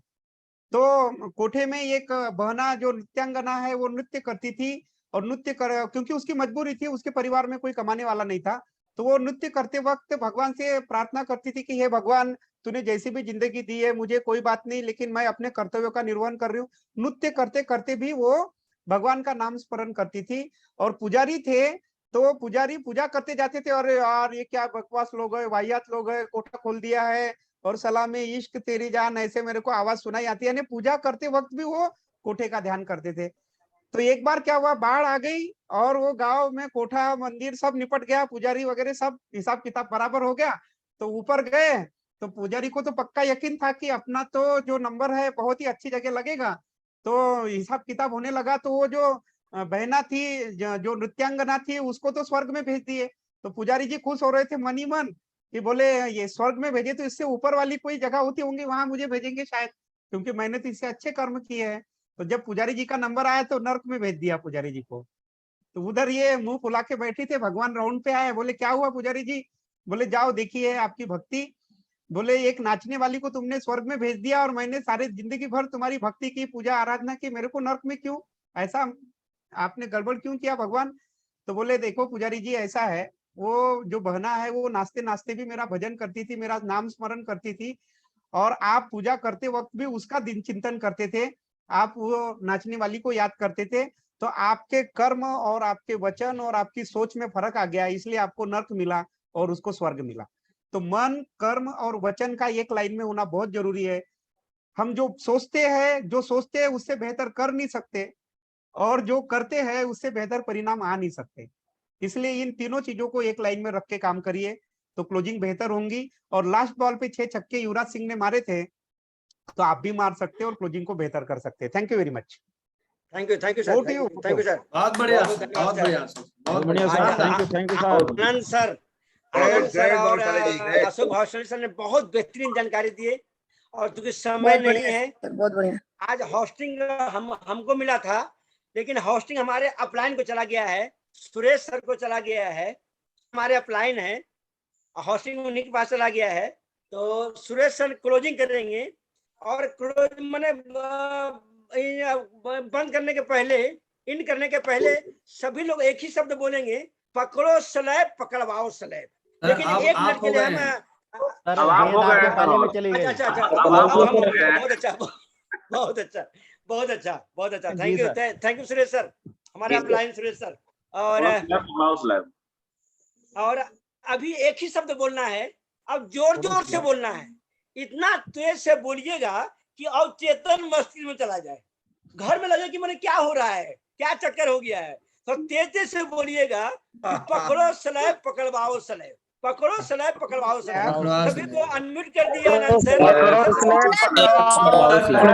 तो कोठे में एक बहना जो नृत्यांगना है वो नृत्य करती थी, और क्योंकि उसकी मजबूरी थी, उसके परिवार में कोई कमाने वाला नहीं था, तो वो नृत्य करते वक्त भगवान से प्रार्थना करती थी कि हे भगवान, तूने जैसी भी जिंदगी दी है मुझे कोई बात नहीं, लेकिन मैं अपने कर्तव्यों का निर्वहन कर रही हूँ। नृत्य करते करते भी वो भगवान का नाम स्मरण करती थी। और पुजारी थे, तो पुजारी पूजा करते जाते थे, और यार ये क्या बकवास लोग है, वाहियात लोग है, कोठा खोल दिया है और सलामे इश्क तेरी जान, ऐसे मेरे को आवाज सुनाई आती है। यानी पूजा करते वक्त भी वो कोठे का ध्यान करते थे। तो एक बार क्या हुआ, बाढ़ आ गई और वो गांव में कोठा, मंदिर सब निपट गया, पुजारी वगैरह सब हिसाब किताब बराबर हो गया। तो ऊपर गए तो पुजारी को तो पक्का यकीन था कि अपना तो जो नंबर है बहुत ही अच्छी जगह लगेगा। तो हिसाब किताब होने लगा, तो वो जो बहना थी, जो नृत्यांगना थी, उसको तो स्वर्ग में भेज दिए। तो पुजारी जी खुश हो रहे थे मन ही मन कि बोले ये स्वर्ग में भेजे तो इससे ऊपर वाली कोई जगह होती होंगी, वहां मुझे भेजेंगे शायद, क्योंकि मैंने तो इससे अच्छे कर्म किए हैं। तो जब पुजारी जी का नंबर आया तो नर्क में भेज दिया पुजारी जी को। तो उधर ये मुंह फुला के बैठी थे, भगवान राउंड पे आए, बोले क्या हुआ पुजारी जी? बोले जाओ देखिए आपकी भक्ति। बोले एक नाचने वाली को तुमने स्वर्ग में भेज दिया और मैंने सारे जिंदगी भर तुम्हारी भक्ति की, पूजा आराधना की, मेरे को नर्क में क्यों? ऐसा आपने गड़बड़ क्यों किया भगवान? तो बोले देखो पुजारी जी, ऐसा है, वो जो बहना है वो नाचते नाचते भी मेरा भजन करती थी, मेरा नाम स्मरण करती थी, और आप पूजा करते वक्त भी उसका दिन चिंतन करते थे, आप वो नाचने वाली को याद करते थे। तो आपके कर्म और आपके वचन और आपकी सोच में फर्क आ गया, इसलिए आपको नर्क मिला और उसको स्वर्ग मिला। तो मन, कर्म और वचन का एक लाइन में होना बहुत जरूरी है। हम जो सोचते हैं उससे बेहतर कर नहीं सकते, और जो करते हैं उससे बेहतर परिणाम आ नहीं सकते। इसलिए इन तीनों चीजों को एक लाइन में रख के काम करिए तो क्लोजिंग बेहतर होंगी। और लास्ट बॉल पे 6 छक्के युवराज सिंह ने मारे थे, तो आप भी मार सकते हैं और क्लोजिंग को बेहतर कर सकते हैं। Thank you very much. Thank you sir, thank you sir, बहुत बढ़िया, बहुत बढ़िया, बहुत बढ़िया sir, thank you sir. Anand sir, Anand sir और अशोक भाषण सर ने बहुत बेहतरीन जानकारी दी है। और चूंकि समय नहीं है, बहुत बढ़िया, आज होस्टिंग हमको मिला था, लेकिन होस्टिंग हमारे अपलाइन को चला गया है, सुरेश सर को चला गया है, हमारे अपलाइन है, होस्टिंग उन्हीं के पास चला गया है। तो सुरेश सर क्लोजिंग करेंगे, और क्लोज मैंने बंद करने के पहले, इन करने के पहले सभी लोग एक ही शब्द बोलेंगे, पकड़ो स्लैब, पकड़वाओ स्लैब। लेकिन एक मिनट के लिए हम बहुत अच्छा, बहुत अच्छा, बहुत अच्छा, बहुत अच्छा, थैंक यू सुरेश सर, हमारे अपलाइन सुरेश सर। और अभी एक ही शब्द बोलना है, अब जोर जोर से बोलना है, इतना तेज से बोलिएगा कि अब चेतन मस्तिष्क में चला जाए, घर में लगे कि मैंने क्या हो रहा है, क्या चक्कर हो गया है। तो तेज से बोलिएगा, पकड़ो स्लैब, पकड़वाओ स्लैब, पकड़ो स्लैब, पकड़वाओ स्लैब। सभी को अनम्यूट कर दिया आनंद सर। पकड़ो स्लैब,